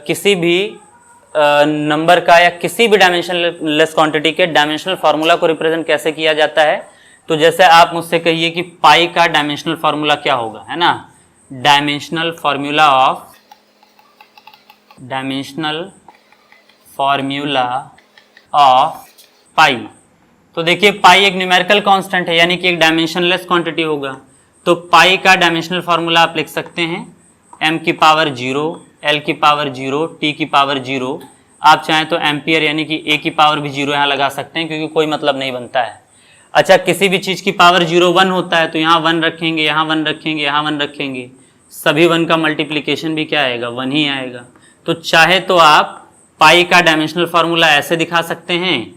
किसी भी नंबर का या किसी भी डायमेंशनलेस क्वांटिटी के डायमेंशनल फार्मूला को रिप्रेजेंट कैसे किया जाता है, तो जैसे आप मुझसे कहिए कि पाई का डायमेंशनल फार्मूला क्या होगा, है ना, डायमेंशनल फार्मूला ऑफ पाई। तो देखिए पाई एक न्यूमेरिकल कांस्टेंट है, यानी कि एक डायमेंशनलेस क्वांटिटी होगा। तो पाई का डायमेंशनल फार्मूला आप लिख सकते हैं m की पावर 0, l की पावर 0, t की पावर 0। आप चाहें तो एम्पियर यानी कि a की पावर भी 0 यहाँ लगा सकते हैं, क्योंकि कोई मतलब नहीं बनता है। अच्छा, किसी भी चीज़ की पावर 0 1 होता है तो यहाँ 1 रखेंगे, यहाँ 1 रखेंगे, यहाँ 1 रखेंगे, सभी 1 का मल्टीप्लिकेशन भी क्या आएगा, 1 ही आएगा। तो चाहे तो आप पाई का डायमेंशनल फार्मूला ऐसे दिखा सकते हैं,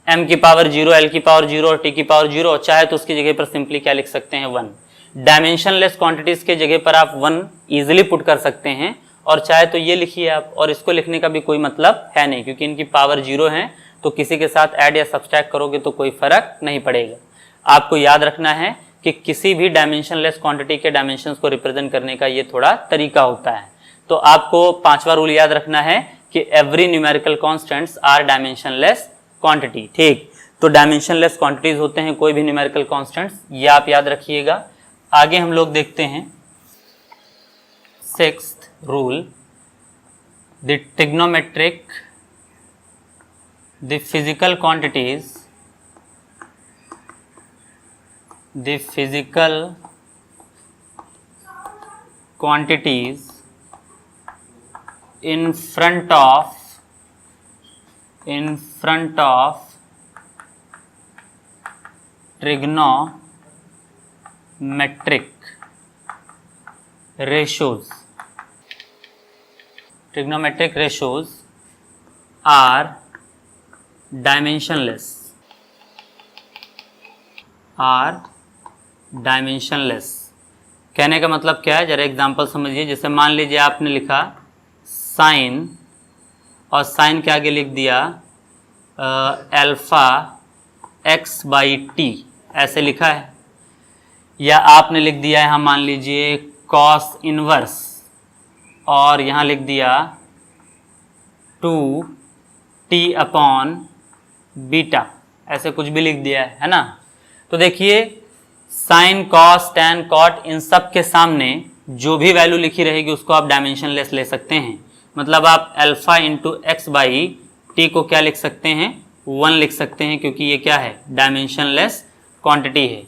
m की पावर 0, l की पावर 0 और t की पावर 0, चाहे तो उसकी जगह पर सिंपली क्या लिख सकते हैं, 1। डायमेंशनलेस क्वांटिटीज के जगह पर आप 1 इजीली पुट कर सकते हैं, और चाहे तो ये लिखिए आप, और इसको लिखने का भी कोई मतलब है नहीं, क्योंकि इनकी पावर 0 है, तो किसी के साथ ऐड या सब्सट्रैक्ट करोगे तो कोई फर्क नहीं पड़ेगा। आपको याद रखना है कि किसी भी डायमेंशनलेस क्वांटिटी के डायमेंशंस को रिप्रेजेंट करने का ये थोड़ा तरीका होता है। तो आपको 5वां रूल याद रखना है कि every numerical constants are dimensionless quantity. ठीक, तो डायमेंशनलेस क्वांटिटीज होते हैं कोई भी न्यूमेरिकल कांस्टेंट्स, ये आप याद रखिएगा। आगे हम लोग देखते हैं 6th rule, the physical quantities in front of trigonometric ratios are dimensionless. कहने का मतलब क्या है, जरा एग्जांपल समझिए। जैसे मान लीजिए आपने लिखा साइन और साइन के आगे लिख दिया अल्फा x बाई टी, ऐसे लिखा है। या आपने लिख दिया है, हम मान लीजिए कॉस इनवर्स और यहाँ लिख दिया 2t अपॉन बीटा, ऐसे कुछ भी लिख दिया है ना। तो देखिए sine cos tan caught in सब के सामने जो भी वैल्यू लिखी रहेगी उसको आप डायमेंशनलेस ले सकते हैं। मतलब आप alpha into x by T को क्या लिख सकते हैं, 1 लिख सकते हैं, क्योंकि ये क्या है, डायमेंशनलेस क्वांटिटी है।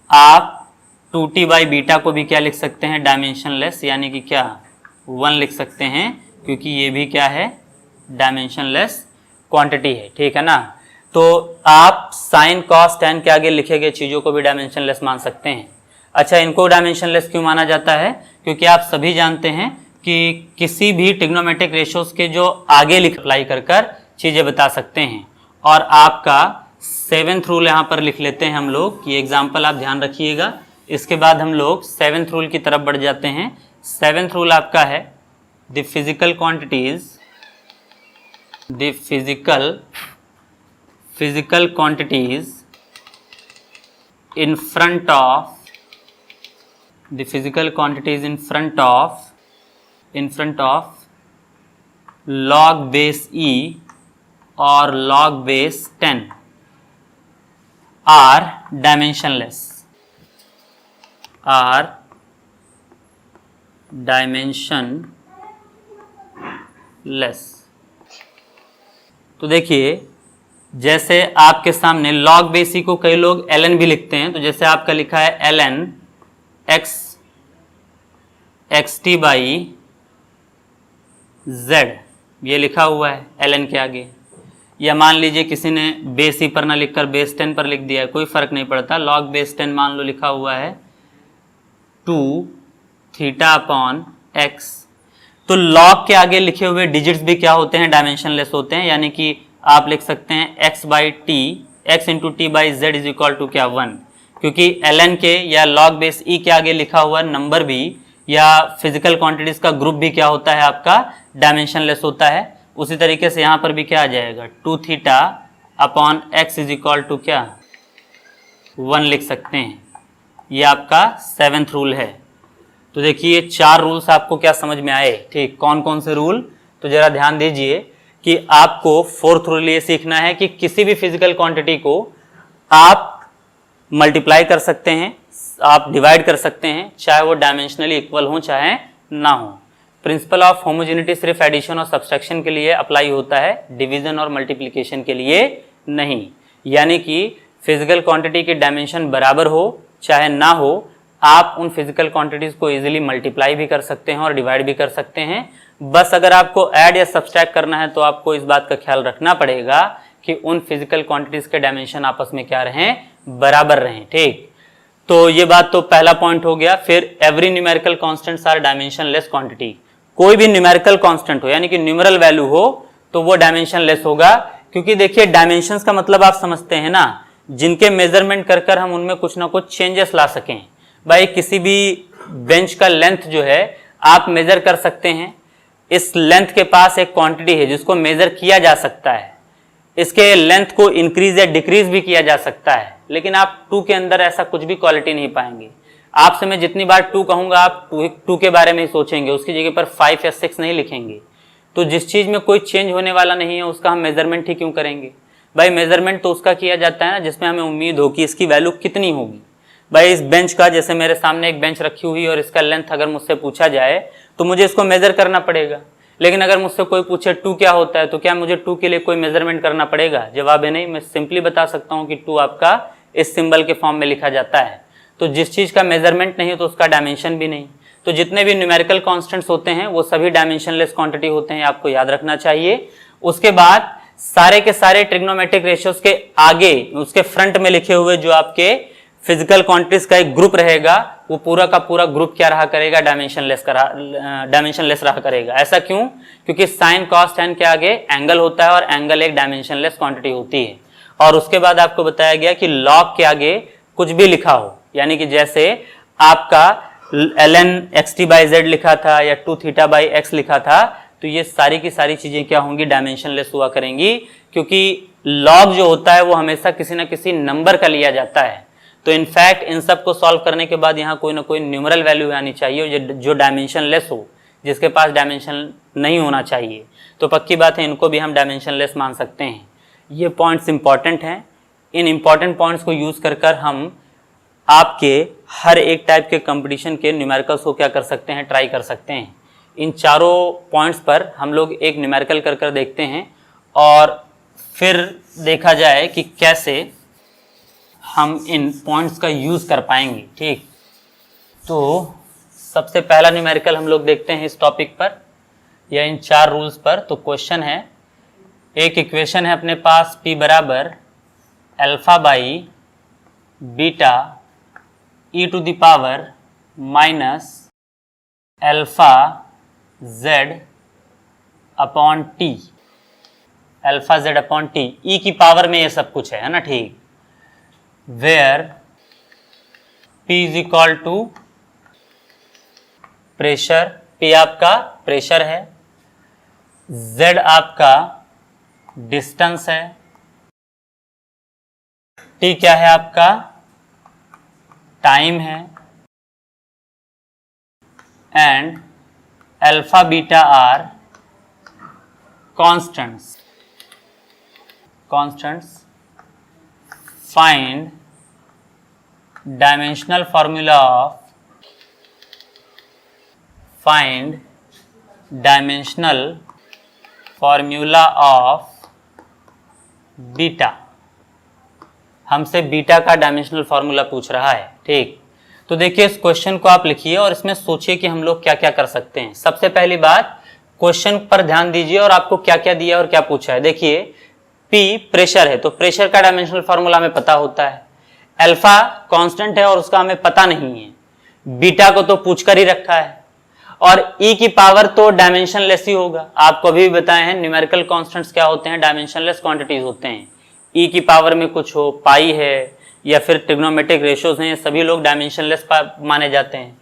आप 2t बाई बीटा को भी क्या लिख सकते हैं, डायमेंशनलेस, यानी कि क्या 1 लिख सकते हैं, क्योंकि ये भी क्या है, डायमेंशनलेस क्वांटिटी है। ठीक है ना। तो आप साइन कॉस टैन के आगे लिखे गए चीज़ों को भी डायमेंशनलेस मान सकते हैं। अच्छा, इनको डायमेंशनलेस क्यों माना जाता है, क्योंकि आप सभी जानते हैं कि किसी भी ट्रिग्नोमेट्रिक रेशियोज के जो आगे अप्लाई कर चीज़ें बता सकते हैं। और आपका 7th रूल यहाँ पर लिख लेते हैं हम लोग, ये एग्जाम्पल आप ध्यान रखिएगा। इसके बाद हम लोग 7th रूल की तरफ बढ़ जाते हैं। 7th रूल आपका है the physical quantities in front of log base e और log base 10 are dimensionless. तो देखिए, जैसे आपके सामने log base e को कई लोग ln भी लिखते हैं। तो जैसे आपका लिखा है ln x t by z, ये लिखा हुआ है ln के आगे। या मान लीजिए किसी ने बेस ई पर ना लिखकर बेस 10 पर लिख दिया है, कोई फर्क नहीं पड़ता। log बेस 10 मान लो लिखा हुआ है 2 थीटा अपॉन x। तो log के आगे लिखे हुए डिजिट्स भी क्या होते हैं, डायमेंशनलेस होते हैं। यानी कि आप लिख सकते हैं x by t, x into t by z is equal to क्या 1, क्योंकि ln के या log बेस ई के आगे लिखा हुआ नंबर भी या फिजिकल क्वांटिटीज का ग्रुप भी क्या होता है, आपका डायमेंशनलेस होता है। उसी तरीके से यहाँ पर भी क्या आ जाएगा, 2 theta upon x is equal to क्या 1 लिख सकते हैं। ये आपका 7th रूल है। तो देखिए 4 रूल्स आपको क्या समझ में आए। ठीक, कौन कौन से रूल, तो जरा ध्यान दीजिए कि आपको 4th रूल ये सीखना है कि किसी भी फिजिकल क्वांटिटी को आप मल्टीप्लाई कर सकते हैं, आप डिवाइड कर सकते हैं, चाहे वो डायमेंशनली इक्वल हो चाहे ना हो। प्रिंसिपल ऑफ होमोजेनिटी सिर्फ एडिशन और सब्सट्रैक्शन के लिए अप्लाई होता है, डिवीजन और मल्टीप्लिकेशन के लिए नहीं। यानी कि फिजिकल क्वांटिटी की डायमेंशन बराबर हो चाहे ना हो, आप उन फिजिकल क्वांटिटीज को इजीली मल्टीप्लाई भी कर सकते हैं और डिवाइड भी कर सकते हैं। बस अगर आपको ऐड या सब्सट्रैक्ट करना है तो आपको इस बात का ख्याल रखना पड़ेगा कि उन फिजिकल क्वांटिटीज के डायमेंशन आपस में क्या रहें, बराबर रहें। ठीक, तो ये बात तो पहला पॉइंट हो गया। फिर every numerical constants are dimensionless quantity. कोई भी न्यूमेरिकल कांस्टेंट हो, यानी कि न्यूमेरल वैल्यू हो, तो वो डायमेंशनलेस होगा। क्योंकि देखिए डायमेंशंस का मतलब आप समझते हैं ना, जिनके मेजरमेंट कर हम उनमें कुछ ना कुछ चेंजेस ला सकें। भाई किसी भी बेंच का लेंथ जो है आप मेजर कर सकते हैं। इस लेंथ के पास एक क्वांटिटी है जिसको मेजर किया जा सकता है। इसके लेंथ को इंक्रीज या डिक्रीज भी किया जा सकता है, लेकिन आप 2 के अंदर ऐसा कुछ भी क्वालिटी नहीं पाएंगे। आपसे मैं जितनी बार 2 कहूंगा आप 2 के बारे में ही सोचेंगे, उसकी जगह पर 5 या 6 नहीं लिखेंगे। तो जिस चीज में कोई चेंज होने वाला नहीं है उसका हम मेजरमेंट ही क्यों करेंगे। भाई मेजरमेंट तो उसका किया जाता है ना जिसमें हमें उम्मीद हो कि इसकी वैल्यू कितनी होगी। भाई इस बेंच का, जैसे मेरे सामने एक बेंच रखी हुई और इसका लेंथ अगर मुझसे पूछा जाए तो मुझे इसको मेजर करना पड़ेगा। लेकिन अगर मुझसे कोई पूछे 2 क्या होता है, तो क्या मुझे 2 के लिए कोई मेजरमेंट करना पड़ेगा? जवाब है नहीं। मैं सिंपली बता सकता हूं कि 2 आपका इस सिंबल के फॉर्म में लिखा जाता है। तो जिस चीज का मेजरमेंट नहीं तो उसका डायमेंशन भी नहीं। तो जितने भी न्यूमेरिकल कांस्टेंट्स होते हैं वो सभी डायमेंशनलेस क्वांटिटी होते हैं, आपको याद रखना चाहिए। उसके बाद सारे के सारे ट्रिग्नोमेट्रिक रेशियोज के आगे उसके फ्रंट में लिखे हुए जो आपके फिजिकल क्वांटिटीज का एक ग्रुप रहेगा वो पूरा का पूरा ग्रुप क्या रहा करेगा, डायमेंशनलेस रहा करेगा। ऐसा क्यों? क्योंकि साइन कॉस टैन के आगे एंगल होता है और एंगल एक डायमेंशनलेस क्वांटिटी होती है। और उसके बाद आपको बताया गया कि लॉग के आगे कुछ भी लिखा हो, यानी कि जैसे आपका ln xt/z लिखा था या 2 θ/x लिखा था, तो ये सारी की सारी चीजें क्या होंगी, डायमेंशनलेस हुआ करेंगी, क्योंकि लॉग जो होता है वो हमेशा किसी ना किसी नंबर का लिया जाता है। तो इनफैक्ट इन सब को सॉल्व करने के बाद यहाँ कोई ना कोई न्यूमरल वैल्यू आनी चाहिए जो डायमेंशनलेस हो, जिसके पास डायमेंशन नहीं होना चाहिए। तो पक्की बात है इनको भी हम डायमेंशनलेस मान सकते हैं। ये पॉइंट्स इंपॉर्टेंट हैं। इन इंपॉर्टेंट पॉइंट्स को यूज कर हम आपके हर एक टाइप के कंपटीशन के न्यूमेरिकल्स को क्या कर सकते हैं, ट्राई कर सकते हैं। इन चारों पॉइंट्स पर हम लोग एक न्यूमेरिकल कर देखते हैं और फिर देखा जाए कि कैसे हम इन पॉइंट्स का यूज कर पाएंगे। ठीक, तो सबसे पहला न्यूमेरिकल हम लोग देखते हैं इस टॉपिक पर या इन 4 रूल्स पर। तो क्वेश्चन है, एक इक्वेशन है अपने पास p बराबर α/β e⁻⁻ αz/t, αz/t e की पावर में ये सब कुछ है ना। ठीक, where p is equal to pressure, p आपका प्रेशर है, z आपका डिस्टेंस है, t क्या है आपका टाइम है, and alpha beta are constants. Find dimensional formula of beta. हमसे बीटा का डायमेंशनल फॉर्मूला पूछ रहा है। ठीक, तो देखिए इस क्वेश्चन को आप लिखिए और इसमें सोचिए कि हम लोग क्या क्या कर सकते हैं। सबसे पहली बात, क्वेश्चन पर ध्यान दीजिए और आपको क्या क्या दिया और क्या पूछा है। देखिए P प्रेशर है, तो प्रेशर का डायमेंशनल फॉर्मूला हमें पता होता है। अल्फा कांस्टेंट है और उसका हमें पता नहीं है। बीटा को तो पूछ कर ही रखा है और E की पावर तो डायमेंशनलेस ही होगा। आपको अभी भी बताए हैं न्यूमेरिकल कांस्टेंट्स क्या होते हैं, डायमेंशनलेस क्वांटिटीज होते हैं। E की पावर में कुछ हो, पाई है या फिर ट्रिग्नोमेट्रिक रेशियोज हैं, सभी लोग डायमेंशनलेस माने जाते हैं।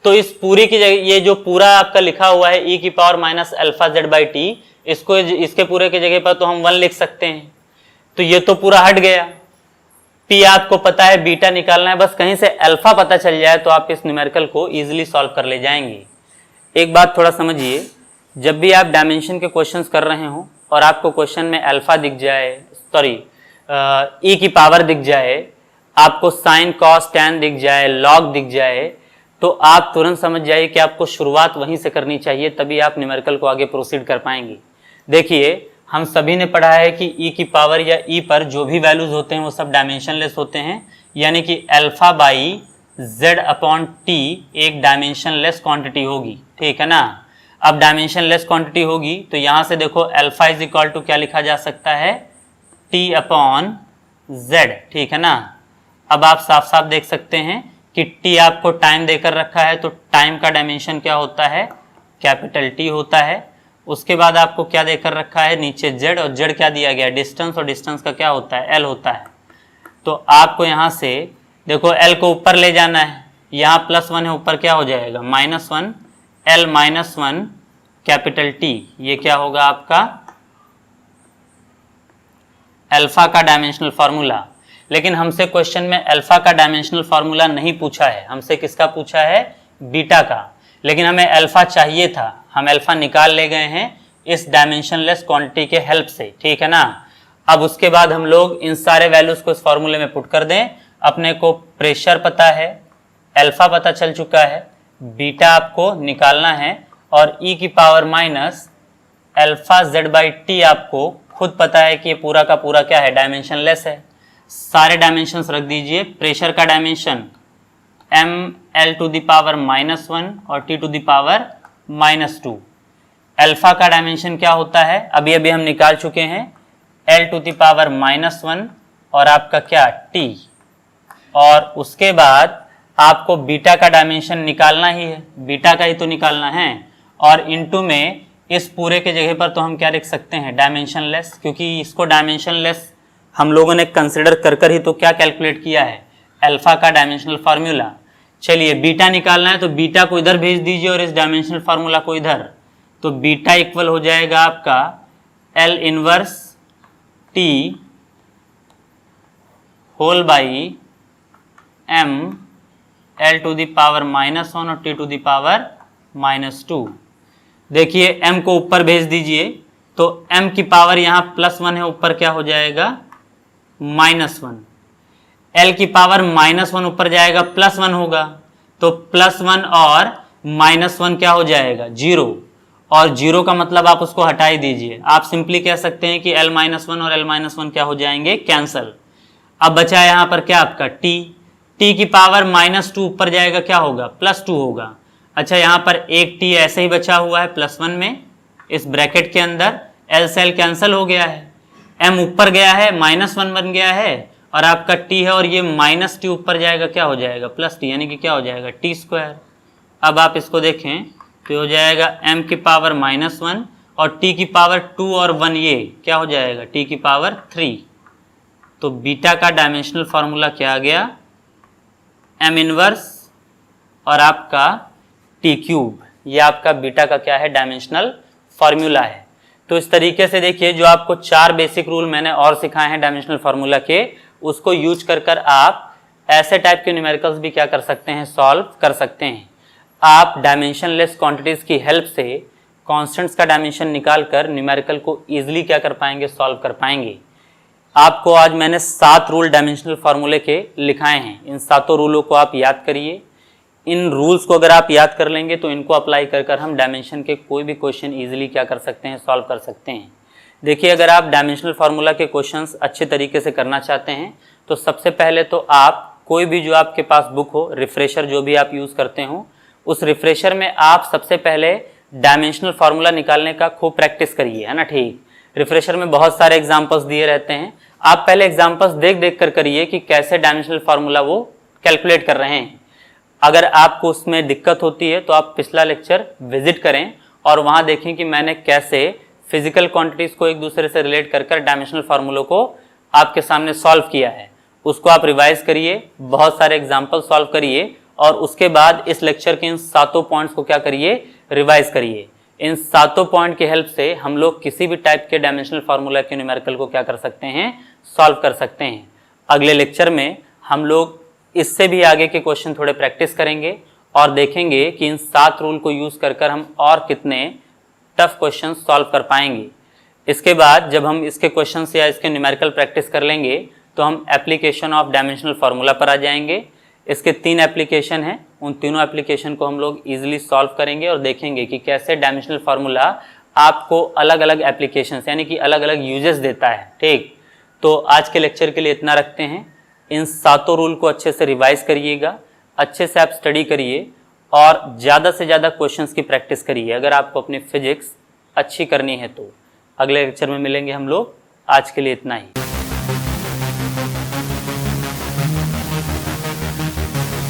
तो इस पूरी की जगह ये जो पूरा आपका लिखा हुआ है e⁻⁻ t, इसको इसके पूरे की जगह पर तो हम 1 लिख सकते हैं। तो ये तो पूरा हट गया। P आपको पता है, बीटा निकालना है, बस कहीं से अल्फा पता चल जाए तो आप इस न्यूमेरिकल को इजीली सॉल्व कर ले जाएंगे। एक बात थोड़ा समझिए, जब भी आप डायमेंशन के क्वेश्चंस कर रहे हो और आपको क्वेश्चन में अल्फा दिख जाए, E की पावर दिख जाए, आपको साइन कॉस टैन दिख जाए, लॉग दिख जाए, तो आप तुरंत समझ जाइए कि आपको शुरुआत वहीं से करनी चाहिए, तभी आप न्यूमेरिकल को आगे प्रोसीड कर पाएंगे। देखिए हम सभी ने पढ़ा है कि E की पावर या E पर जो भी वैल्यूज होते हैं वो सब डायमेंशनलेस होते हैं, यानी कि α/z/t एक डायमेंशनलेस क्वांटिटी होगी। ठीक है ना। अब डायमेंशनलेस क्वांटिटी होगी तो यहां से देखो अल्फा इज इक्वल टू क्या लिखा जा सकता है, t/z। ठीक है ना। अब आप साफ साफ देख सकते हैं कि t आपको टाइम देकर रखा है, तो टाइम का डायमेंशन क्या होता है, कैपिटल T होता है। उसके बाद आपको क्या देकर रखा है, नीचे z, और z क्या दिया गया, डिस्टेंस, और डिस्टेंस का क्या होता है, l होता है। तो आपको यहाँ से देखो l को ऊपर ले जाना है, यहाँ +1 है, ऊपर क्या हो जाएगा -1, l -1 कैपिटल T, ये क्या होगा आपका अल्फा का डायमेंशनल फार्मूला। लेकिन हमसे क्वेश्चन में अल्फा का डायमेंशनल फार्मूला नहीं पूछा है, हमसे किसका पूछा है, बीटा का। लेकिन हमें अल्फा चाहिए था, हम अल्फा निकाल ले गए हैं इस डायमेंशनलेस क्वांटिटी के हेल्प से। ठीक है ना। अब उसके बाद हम लोग इन सारे वैल्यूज को इस फॉर्मूले में पुट कर दें। अपने को प्रेशर पता है, अल्फा पता चल चुका है, बीटा आपको निकालना है, और e की पावर माइनस अल्फा z/t आपको खुद पता है कि ये पूरा का पूरा क्या है, डायमेंशनलेस है। सारे डायमेंशंस रख दीजिए। प्रेशर का dimension m l to the power -1 और t to the power -2। Alpha का डायमेंशन क्या होता है, अभी अभी हम निकाल चुके हैं, l टू द पावर -1 और आपका क्या t, और उसके बाद आपको बीटा का डायमेंशन निकालना ही है, बीटा का ही तो निकालना है, और इनटू में इस पूरे के जगह पर तो हम क्या लिख सकते हैं, डायमेंशनलेस, क्योंकि इसको डायमेंशनलेस हम लोगों ने कंसिडर कर ही तो क्या कैलकुलेट किया है, अल्फा का डायमेंशनल फार्मूला। चलिए बीटा निकालना है तो बीटा को इधर भेज दीजिए और इस डायमेंशनल फार्मूला को इधर, तो बीटा इक्वल हो जाएगा आपका L inverse T whole by m l to the power -1 और t टू द पावर -2। देखिए m को ऊपर भेज दीजिए तो m की पावर यहाँ +1 है, ऊपर क्या हो जाएगा -1, l की पावर -1 ऊपर जाएगा +1 होगा, तो +1 और -1 क्या हो जाएगा 0, और 0 का मतलब आप उसको हटा ही दीजिए, आप सिंपली कह सकते हैं कि l -1 और l -1 क्या हो जाएंगे कैंसल। अब बचा यहाँ पर क्या आपका t की पावर -2 ऊपर जाएगा क्या होगा +2 होगा। अच्छा यहाँ पर एक t ऐसे ही बचा हुआ है +1 में इस ब्रैकेट के अंदर, l से l कैंसिल हो गया है, m ऊपर गया है -1 बन गया है और आपका t है, और ये -t ऊपर जाएगा क्या हो जाएगा +t, यानी कि क्या हो जाएगा t²। अब आप इसको देखें तो हो जाएगा m की पावर -1 और t की पावर 2 और 1, ये क्या हो जाएगा t की पावर 3। तो बीटा का डायमेंशनल फार्मूला क्या आ गया, m इनवर्स और आपका t³, ये आपका बीटा का क्या है डायमेंशनल फार्मूला है। तो इस तरीके से देखिए जो आपको 4 बेसिक रूल मैंने और सिखाए हैं डायमेंशनल फार्मूला के, उसको यूज कर आप ऐसे टाइप के न्यूमेरिकल्स भी क्या कर सकते हैं, सॉल्व कर सकते हैं। आप डायमेंशनलेस क्वांटिटीज की हेल्प से कॉन्स्टेंट्स का डायमेंशन निकाल कर न्यूमेरिकल को ईजिली क्या कर पाएंगे, सॉल्व कर पाएंगे। आपको आज मैंने 7 रूल डायमेंशनल फार्मूले के लिखाए हैं, इन 7 रूलों को आप याद करिए। इन रूल्स को अगर आप याद कर लेंगे तो इनको अप्लाई कर हम डायमेंशन के कोई भी क्वेश्चन इजीली क्या कर सकते हैं, सॉल्व कर सकते हैं। देखिए अगर आप डायमेंशनल फार्मूला के क्वेश्चंस अच्छे तरीके से करना चाहते हैं तो सबसे पहले तो आप कोई भी जो आपके पास बुक हो, रिफ्रेशर जो भी आप यूज़ करते हो, उस रिफ्रेशर में आप सबसे पहले डायमेंशनल फार्मूला निकालने का खूब प्रैक्टिस करिए, है ना। ठीक, रिफ्रेशर में बहुत सारे एग्जाम्पल्स दिए रहते हैं, आप पहले एग्जाम्पल्स देख कर करिए कि कैसे डायमेंशनल फार्मूला वो कैलकुलेट कर रहे हैं। अगर आपको उसमें दिक्कत होती है तो आप पिछला लेक्चर विजिट करें और वहाँ देखें कि मैंने कैसे फिजिकल क्वांटिटीज़ को एक दूसरे से रिलेट कर डायमेंशनल फार्मूलों को आपके सामने सॉल्व किया है। उसको आप रिवाइज करिए, बहुत सारे एग्जाम्पल सॉल्व करिए और उसके बाद इस लेक्चर के इन 7 पॉइंट्स को क्या करिए, रिवाइज करिए। इन 7 पॉइंट की हेल्प से हम लोग किसी भी टाइप के डायमेंशनल फार्मूला के न्यूमेरिकल को क्या कर सकते हैं, सॉल्व कर सकते हैं। अगले लेक्चर में हम लोग इससे भी आगे के क्वेश्चन थोड़े प्रैक्टिस करेंगे और देखेंगे कि इन 7 रूल को यूज़ कर हम और कितने टफ क्वेश्चन सॉल्व कर पाएंगे। इसके बाद जब हम इसके क्वेश्चन या इसके न्यूमेरिकल प्रैक्टिस कर लेंगे तो हम एप्लीकेशन ऑफ डायमेंशनल फार्मूला पर आ जाएंगे। इसके 3 एप्लीकेशन हैं, उन तीनों एप्लीकेशन को हम लोग ईजिली सॉल्व करेंगे और देखेंगे कि कैसे डायमेंशनल फार्मूला आपको अलग अलग एप्लीकेशंस यानी कि अलग अलग यूजेस देता है। ठीक, तो आज के लेक्चर के लिए इतना रखते हैं। इन 7 रूल को अच्छे से रिवाइज करिएगा, अच्छे से आप स्टडी करिए और ज़्यादा से ज़्यादा क्वेश्चंस की प्रैक्टिस करिए अगर आपको अपनी फिजिक्स अच्छी करनी है तो। अगले लेक्चर में मिलेंगे हम लोग, आज के लिए इतना ही।